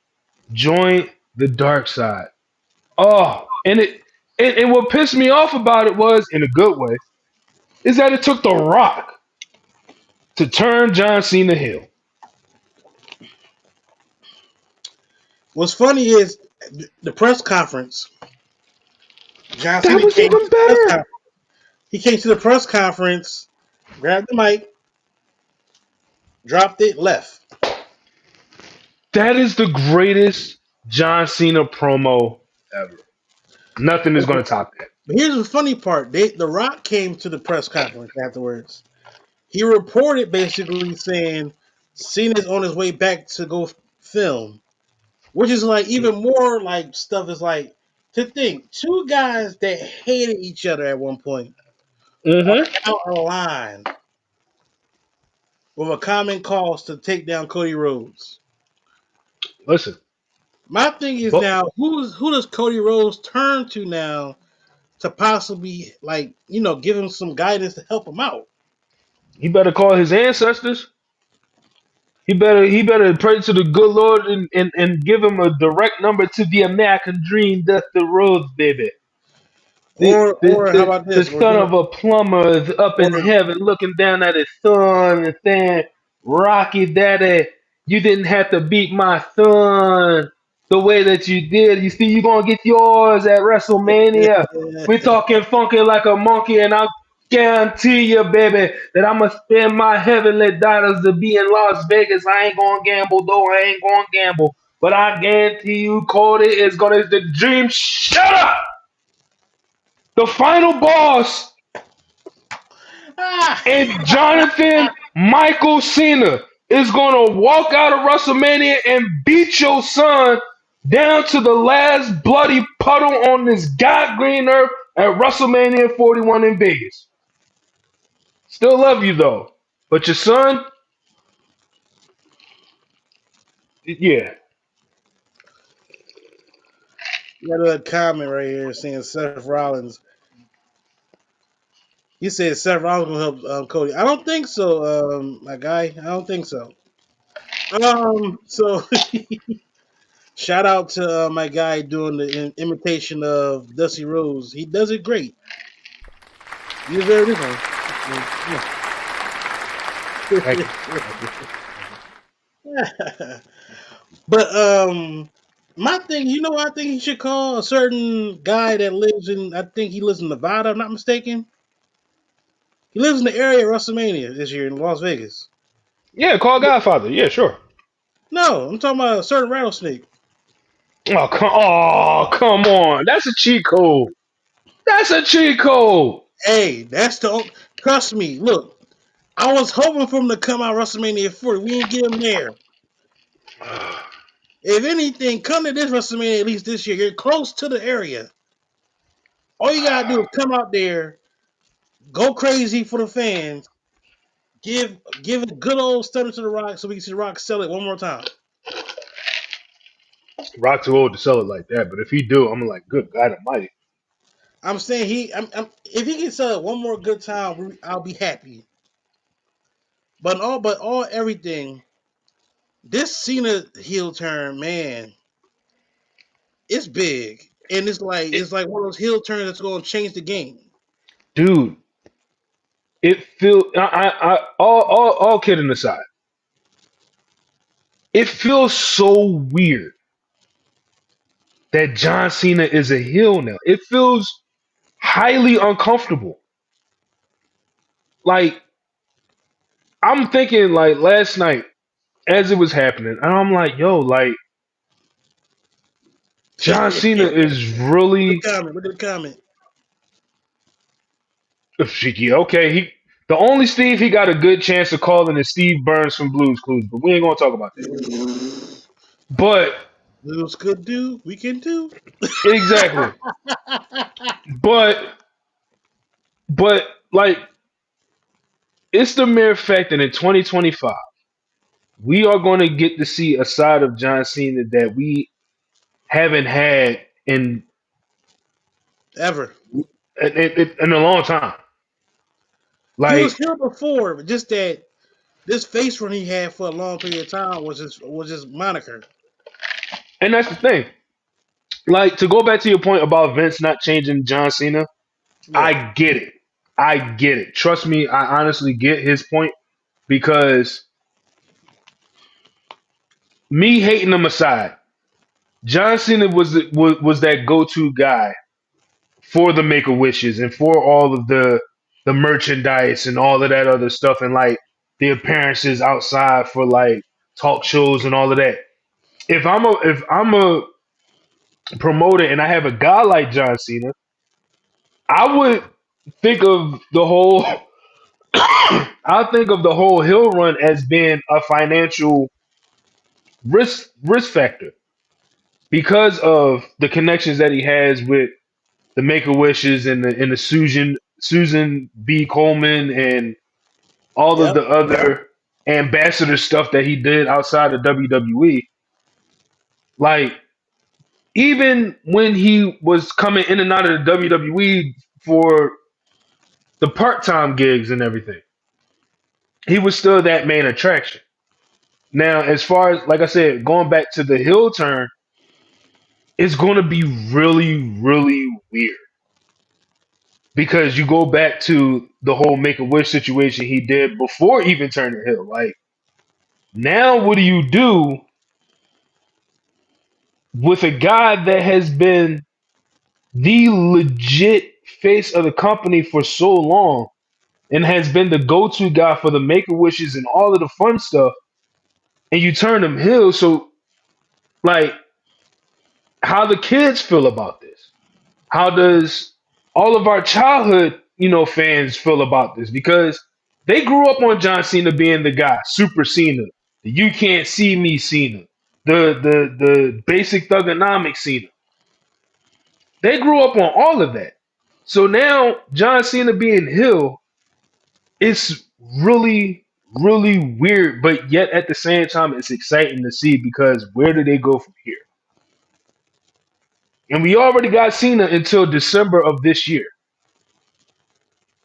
joined the dark side. Oh, and what pissed me off about it was, in a good way, is that it took The Rock to turn John Cena heel. What's funny is the press conference. John That Cena was came to even the press better. conference. He came to the press conference, grabbed the mic, dropped it, left. That is the greatest John Cena promo ever. Nothing is But going to top that. here's the funny part. The Rock came to the press conference afterwards. He reported basically saying Cena's on his way back to go film, which is like even more like stuff is like to think two guys that hated each other at one point are Hmm. now aligned with a common cause to take down Cody Rhodes. Listen, My thing is but now who does Cody Rhodes turn to now to possibly like give him some guidance to help him out? he better call his ancestors. He better pray to the good Lord and give him a direct number to the American dream, that's the road, baby. The, the Or how the about the this? Or son of a plumber is up in or heaven looking down at his son and saying, Rocky Daddy, you didn't have to beat my son the way that you did. You see, you're gonna get yours at WrestleMania. We're talking funky like a monkey, and I. Guarantee you, baby, that I'ma spend my heavenly dollars to be in Las Vegas. I ain't gonna gamble, though. I ain't gonna gamble. But I guarantee you, Cody is gonna the dream. Shut up! The final boss Ah! and Jonathan Michael Cena is gonna walk out of WrestleMania and beat your son down to the last bloody puddle on this god green earth at WrestleMania 41 in Vegas. Still love you though, but your son, yeah, Got a comment right here saying Seth Rollins. He said Seth Rollins will help Cody. I don't think so, my guy. I don't think so. So shout out to my guy doing the imitation of Dusty Rhodes. He does it great. You deserve this one. thank you, thank you. But my thing, what I think he should call a certain guy that lives in. I think he lives in Nevada. If I'm not mistaken. He lives in the area of WrestleMania this year in Las Vegas. Yeah, call Godfather. Yeah, sure. No, I'm talking about a certain rattlesnake. Oh, come on. That's a cheat code. That's a cheat code. Hey, that's the. Trust me. Look, I was hoping for him to come out WrestleMania 40. We didn't get him there. If anything, come to this WrestleMania at least this year. You're close to the area. All you gotta do is come out there, go crazy for the fans, give a good old stunner to the Rock so we can see the Rock sell it one more time. Rock too old to sell it like that, but if he do, I'm like, good God Almighty. I'm saying if he can sell it one more good time, I'll be happy. But all everything, this Cena heel turn, man, it's big, and It, it's like one of those heel turns that's going to change the game. dude, it feel all kidding aside, it feels so weird that John Cena is a heel now. It feels highly uncomfortable. Like I'm thinking, like last night as it was happening, and I'm like, yo, like John Cena is really Look at the comment. yeah, okay. The only Steve he got a good chance of calling is Steve Burns from Blues Clues, but we ain't gonna talk about that. But Looks good, do we can do. exactly. But but like it's the mere fact that in 2025 we are going to get to see a side of John Cena that we haven't had Ever. in a long time. He was Like, here before, but just that this face run he had for a long period of time was his moniker. and that's the thing. Like to go back to your point about Vince not changing John Cena, Yeah. I get it. I get it. Trust me, I honestly get his point because me hating him aside, John Cena was that go to guy for the Make a Wishes and for all of the merchandise and all of that other stuff and like the appearances outside for like talk shows and all of that. If I'm a promoter and I have a guy like John Cena, I would think of the whole I think of the whole hill run as being a financial risk factor because of the connections that he has with the Make a Wishes and the Susan B. Coleman and all of Yep. the other ambassador stuff that he did outside of WWE. Like even when he was coming in and out of the WWE for the part time gigs and everything, he was still that main attraction. Now, as far as like I said, going back to the heel turn, it's going to be really, really weird because you go back to the whole Make a Wish situation he did before even turning heel. Like now, what do you do with a guy that has been the legit face of the company for so long? and has been the go-to guy for the Make-A-Wishes and all of the fun stuff, and you turn him heel. So, like, how the kids feel about this? How does all of our childhood, fans feel about this? Because they grew up on John Cena being the guy, Super Cena, the you can't see me Cena, the basic thugonomics Cena. They grew up on all of that. So now John Cena being heel, it's really, really weird, but yet at the same time, it's exciting to see because where do they go from here? And we already got Cena until December of this year.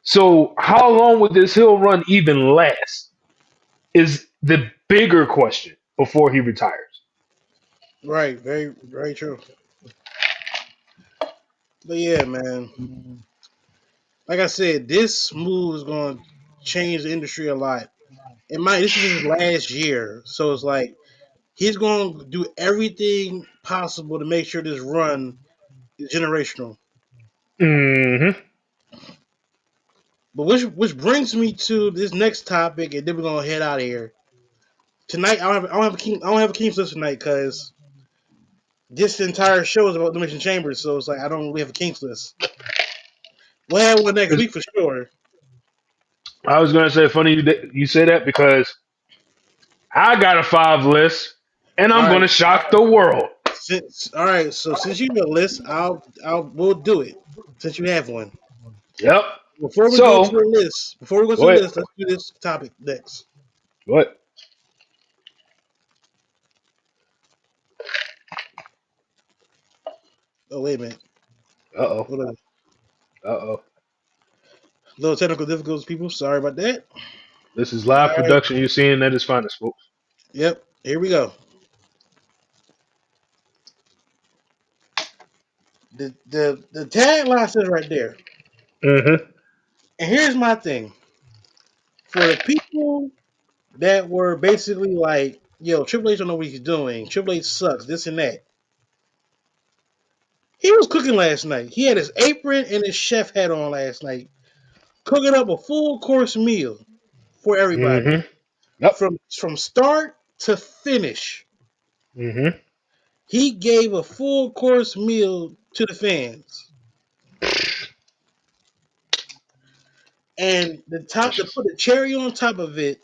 So how long would this hill run even last? Is the bigger question before he retires. Right, very, very true. But yeah, man. Like I said, this move is going to change the industry a lot. This is his last year, so it's like he's going to do everything possible to make sure this run is generational. Hmm. But which brings me to this next topic, and then we're gonna head out of here tonight. I don't have a King's list tonight because this entire show is about Elimination Chambers, so it's like I don't really have a King's list. We'll have one next week for sure. I was going to say, funny you say that because I got a 5 list and All I'm going right, to shock the world. since you have a list, we'll do it since you have one. Yep. Before we go to So, the list, go ahead. let's do this topic next. Go ahead. Oh wait a minute, Uh oh. hold on. Uh oh. Little technical difficulties, people. Sorry about that. This is All live right, production. You're seeing that is finest, folks. yep. Here we go. The tagline says right there. Hmm. And here's my thing: for the people that were basically like, "Yo, Triple H don't know what he's doing. Triple H sucks. This and that." He was cooking last night. He had his apron and his chef hat on last night, cooking up a full course meal for everybody Hmm. Yep. from start to finish. Hmm. He gave a full course meal to the fans. And the top to put the cherry on top of it,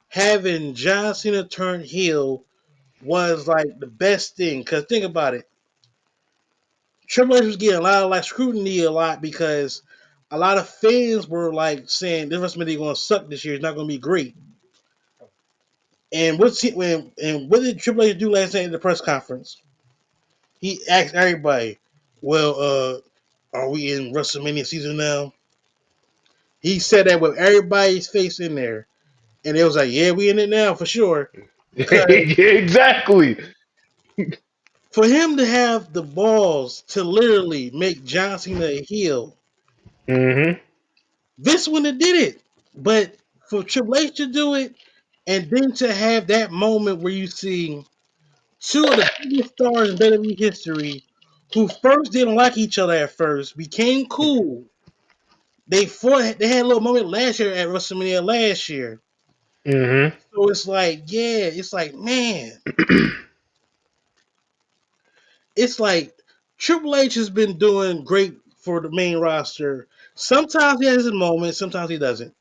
having John Cena turn heel was like the best thing. Cause think about it. Triple H was getting a lot of like scrutiny a lot because a lot of fans were like saying this WrestleMania gonna suck this year, it's not gonna be great. What did Triple H do last night at the press conference? He asked everybody, well, are we in WrestleMania season now? He said that with everybody's face in there. And it was like, yeah, we in it now for sure. Because Exactly. for him to have the balls to literally make John Cena a heel, Hmm. Vince wouldn't have did it. But for Triple H to do it, and then to have that moment where you see two of the biggest stars in WWE history who first didn't like each other at first, became cool. They fought. They had a little moment last year at WrestleMania last year. Hmm. So it's like, yeah, it's like, man, it's like Triple H has been doing great for the main roster. Sometimes he has his moments, sometimes he doesn't.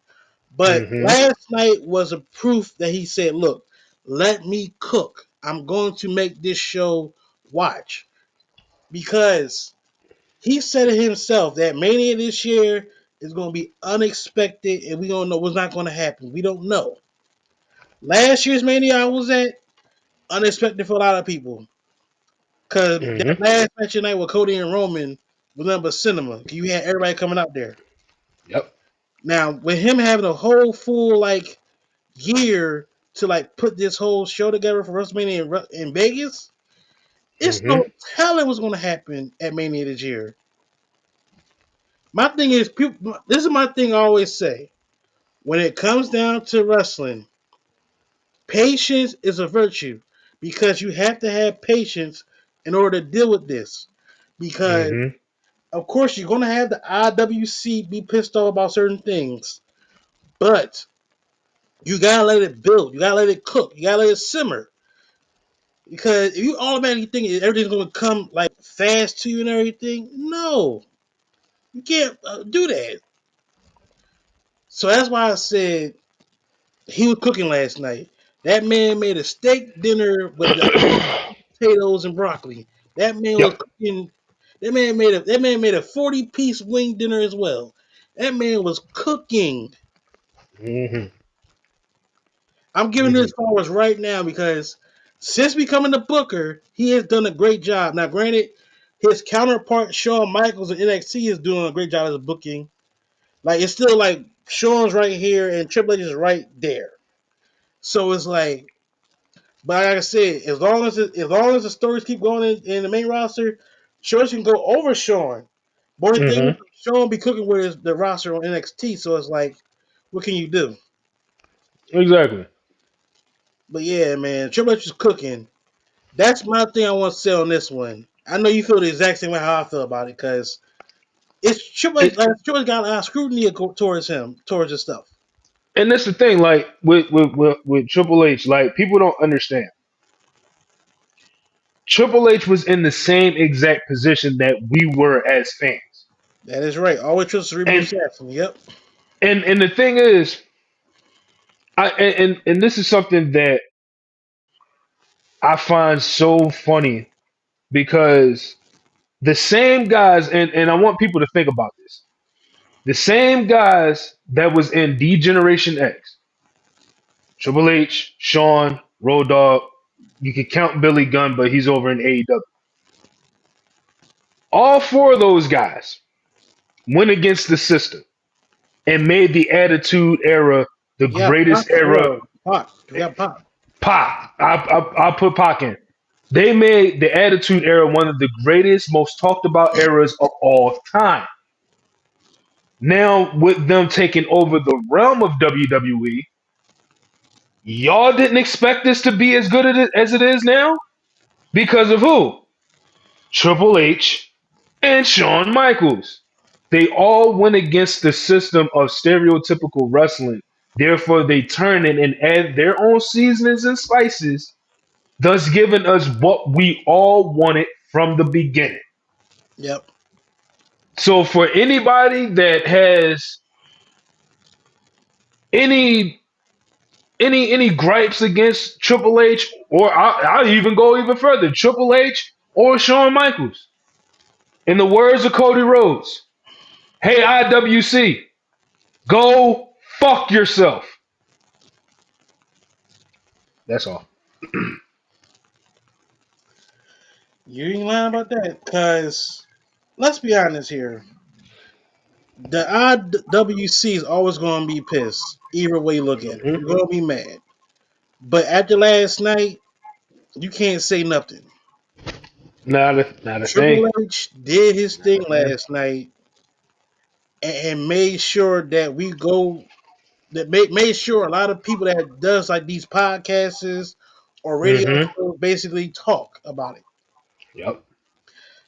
But Hmm. last night was a proof that he said, look, let me cook. I'm going to make this show watch. Because he said it himself that Mania this year is going to be unexpected and we don't know what's not going to happen. We don't know. Last year's Mania I was at, unexpected for a lot of people. Because that Hmm. last match tonight with Cody and Roman was nothing but cinema. You had everybody coming out there. Yep. Now, with him having a whole full like year to like put this whole show together for WrestleMania in Vegas, it's Hmm. no telling what's going to happen at Mania this year. My thing is, people. This is my thing. I always say, when it comes down to wrestling, patience is a virtue because you have to have patience in order to deal with this. Because Hmm. of course, you're going to have the IWC be pissed off about certain things. But you gotta let it build. You gotta let it cook. You gotta let it simmer. Because if you automatically think everything's gonna come like fast to you and everything, no, you can't do that. So that's why I said he was cooking last night. That man made a steak dinner with the potatoes and broccoli. That man was Yep. cooking. That man made a 40-piece wing dinner as well. That man was cooking. Hmm. I'm giving Hmm. this flowers right now because since becoming the booker, he has done a great job. Now, granted, his counterpart Shawn Michaels in NXT is doing a great job as a booking. Like it's still like Shawn's right here and Triple H is right there. So it's like, but like I said, as long as the stories keep going in the main roster, Shawn can go over Shawn. But the thing is, Hmm. Shawn be cooking with the roster on NXT, so it's like, what can you do? Exactly. But yeah, man, Triple H is cooking. That's my thing I want to say on this one. I know you feel the exact same way how I feel about it because it's Triple H. It, Like Triple H got a lot of scrutiny towards him, towards his stuff. and that's the thing, like with Triple H, like people don't understand. Triple H was in the same exact position that we were as fans. That is right. Always trust cerebral And assassin. Yep. and the thing is, and this is something that I find so funny because the same guys, and I want people to think about this. The same guys that was in D Generation X, Triple H, Shawn, Road Dogg, you can count Billy Gunn, but he's over in AEW. All four of those guys went against the system and made the Attitude Era the Yeah. Pop greatest as era. well. Pop. We got Pop. Pac, I put Pac in. They made the Attitude Era one of the greatest, most talked about eras of all time. Now, with them taking over the realm of WWE, y'all didn't expect this to be as good as it is now? Because of who? Triple H and Shawn Michaels. They all went against the system of stereotypical wrestling. Therefore, they turn it and add their own seasonings and spices, thus giving us what we all wanted from the beginning. Yep. So, for anybody that has any any gripes against Triple H, or I'll even go even further, Triple H or Shawn Michaels, in the words of Cody Rhodes, hey IWC, go fuck yourself. That's all. You ain't lying about that. Cause let's be honest here. The IWC is always gonna be pissed. Either way you look at it. Hmm. They're gonna be mad. But after last night, you can't say nothing. Not a thing. Triple H did his Not thing a thing. last night and made sure that we go that made sure a lot of people that does like these podcasts or radio Hmm. shows basically talk about it. Yep.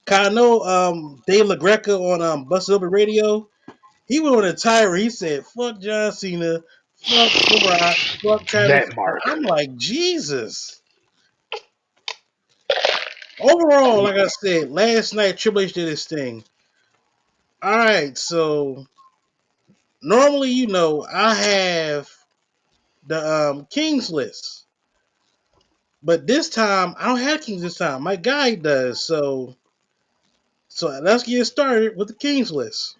'Cause I know Dave LaGreca on Busted Open Radio, he went on a tirade. He said, "Fuck John Cena, fuck The Rock, fuck Travis That Scott." mark. I'm like, Jesus. Overall, like I said, last night Triple H did his thing. All right, so normally, I have the Kings list, but this time I don't have Kings this time. My guy does. So let's get started with the Kings list.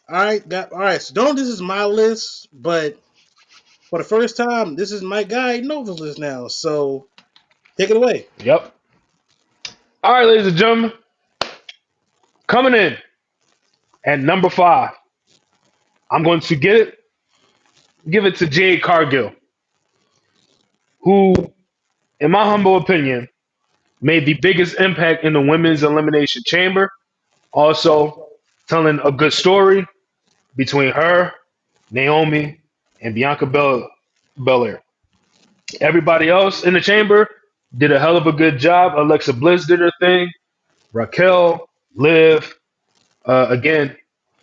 All right. So don't this is my list, but for the first time, this is my guy Nova's list now. So take it away. Yep. All right, ladies and gentlemen, coming in at number 5, I'm going to give it to Jade Cargill, who, in my humble opinion, made the biggest impact in the women's elimination chamber. Also, telling a good story between her, Naomi, and Bianca Belair. Belair. Everybody else in the chamber did a hell of a good job. Alexa Bliss did her thing. Raquel, Liv, again,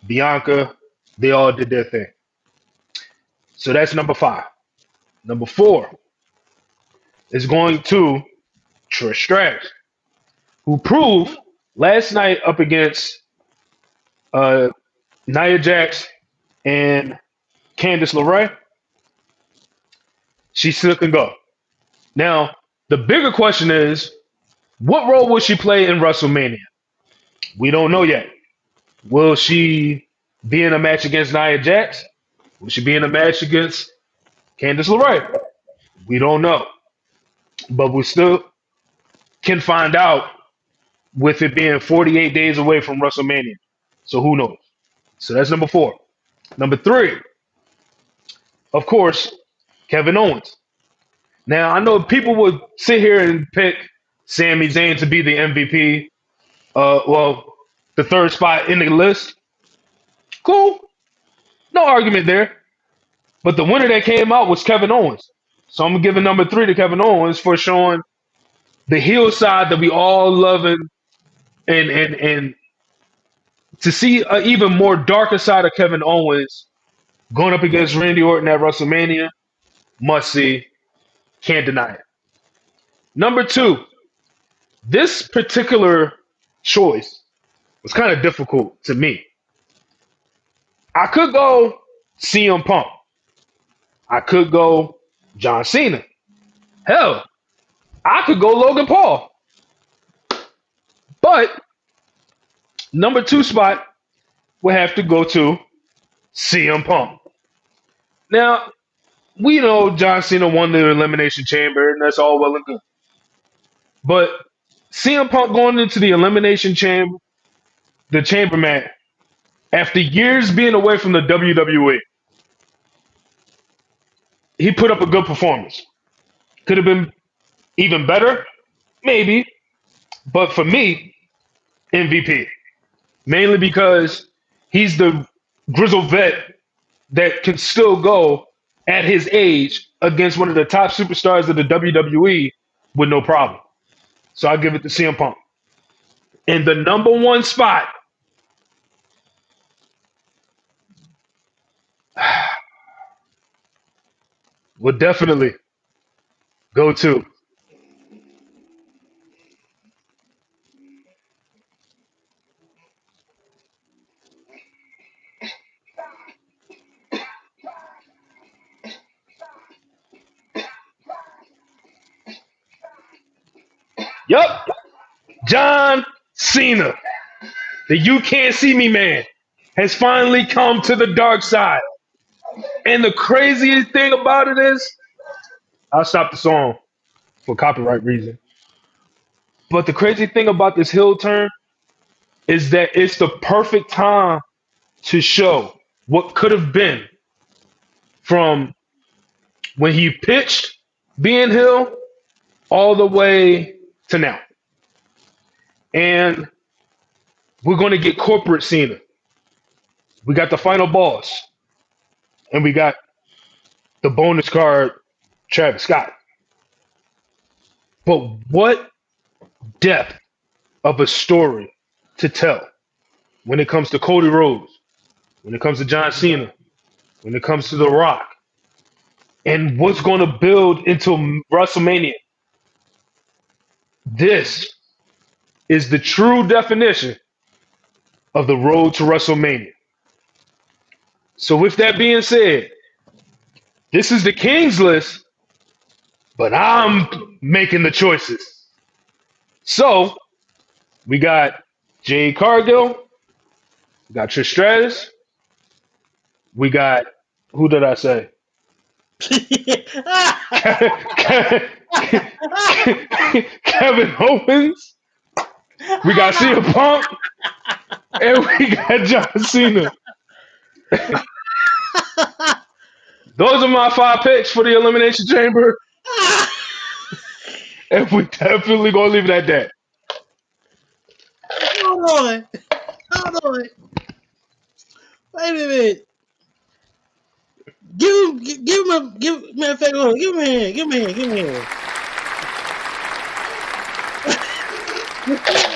Bianca, they all did their thing. So that's number 5. Number 4 is going to Trish Stratus, who proved last night up against uh, Nia Jax and Candice LeRae, she still can go. Now, the bigger question is, what role will she play in WrestleMania? We don't know yet. Will she be in a match against Nia Jax? Will she be in a match against Candice LeRae? We don't know. But we still can find out with it being 48 days away from WrestleMania. So who knows? So that's number 4. Number 3, of course, Kevin Owens. Now, I know people would sit here and pick Sami Zayn to be the MVP. Well, the 3rd spot in the list. Cool. No argument there. But the winner that came out was Kevin Owens. So I'm giving number 3 to Kevin Owens for showing the heel side that we all love and to see an even more darker side of Kevin Owens going up against Randy Orton at WrestleMania. Must see. Can't deny it. Number 2, this particular choice was kind of difficult to me. I could go CM Punk. I could go John Cena. Hell, I could go Logan Paul. But number 2 spot would have to go to CM Punk. Now, we know John Cena won the Elimination Chamber, and that's all well and good. But CM Punk going into the Elimination Chamber, the Chamber match, after years being away from the WWE, he put up a good performance. Could have been even better, maybe. But for me, MVP. Mainly because he's the grizzled vet that can still go at his age against one of the top superstars of the WWE with no problem. So I give it to CM Punk. And the number 1 spot would definitely go to. Yup, John Cena. The You Can't See Me man has finally come to the dark side. And the craziest thing about it is, I'll stop the song for copyright reason. But the crazy thing about this heel turn is that it's the perfect time to show what could have been from when he pitched being heel all the way to now. And we're going to get corporate Cena. We got the final boss, and we got the bonus card, Travis Scott. But what depth of a story to tell when it comes to Cody Rhodes, when it comes to John Cena, when it comes to The Rock, and what's going to build into WrestleMania. This is the true definition of the road to WrestleMania. So, with that being said, this is the King's list, but I'm making the choices. So, we got Jade Cargill, we got Trish Stratus, we got, who did I say? Kevin Owens, we got CM Punk, and we got John Cena. Those are my 5 picks for the Elimination Chamber, and we definitely gonna leave it at that. Hold on. Hold on. Wait a minute. Give him a give. Matter of fact, hold on, give him a hand. Give him a hand. Give him a hand.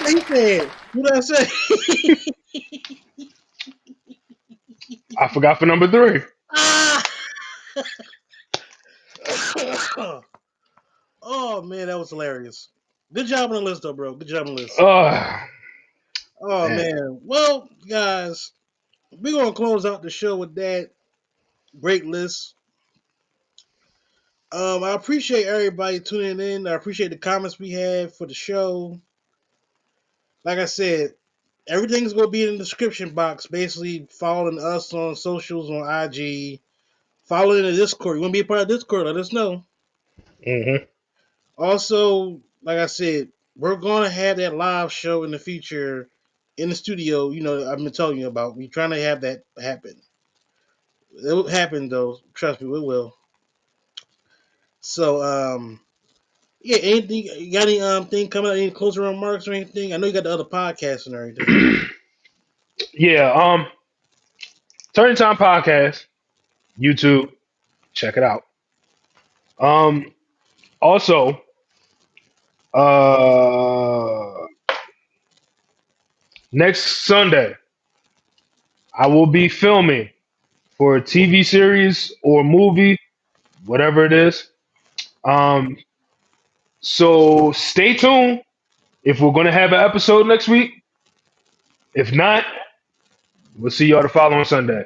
He said, "What did I say?" I forgot for number three. Ah! Oh man, that was hilarious. Good job on the list, though, bro. Good job on the list. Uh, Oh man. man. Well, guys, we're gonna close out the show with that great list. I appreciate everybody tuning in. I appreciate the comments we had for the show. Like I said, everything's gonna be in the description box. Basically, following us on socials on IG, following the Discord. You want to be a part of Discord? Let us know. Hmm. Also, like I said, we're gonna have that live show in the future in the studio. You know, I've been telling you about. We're trying to have that happen. It will happen though. Trust me, it will. So, yeah. Anything? You got any thing coming out? Any closing remarks or anything? I know you got the other podcasts and everything. Yeah. Turning Time Podcast, YouTube, check it out. Um, also, uh, next Sunday, I will be filming for a TV series or movie, whatever it is. Um, so stay tuned if we're going to have an episode next week. If not, we'll see y'all the following Sunday.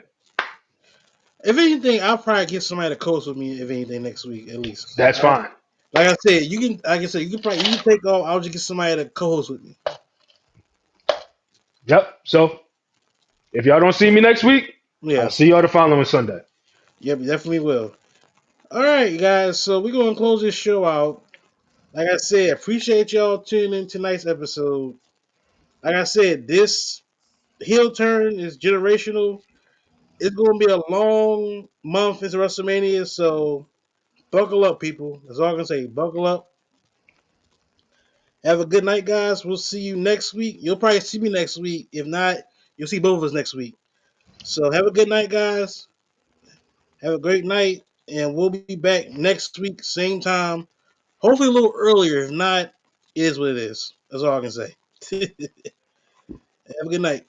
If anything, I'll probably get somebody to coach with me. If anything, next week at least. That's fine. Like I said, you can. Like I said, you can take off. I'll just get somebody to co-host with me. Yep. So if y'all don't see me next week, I'll Yeah. see y'all the following Sunday. Yep. Definitely will. All right, guys. So we're gonna close this show out. Like I said, appreciate y'all tuning in tonight's episode. Like I said, this heel turn is generational. It's gonna be a long month into WrestleMania, so buckle up, people. That's all I can say. Buckle up. Have a good night, guys. We'll see you next week. You'll probably see me next week. If not, you'll see both of us next week. So have a good night, guys. Have a great night, and we'll be back next week, same time. Hopefully a little earlier. If not, it is what it is. That's all I can say. Have a good night.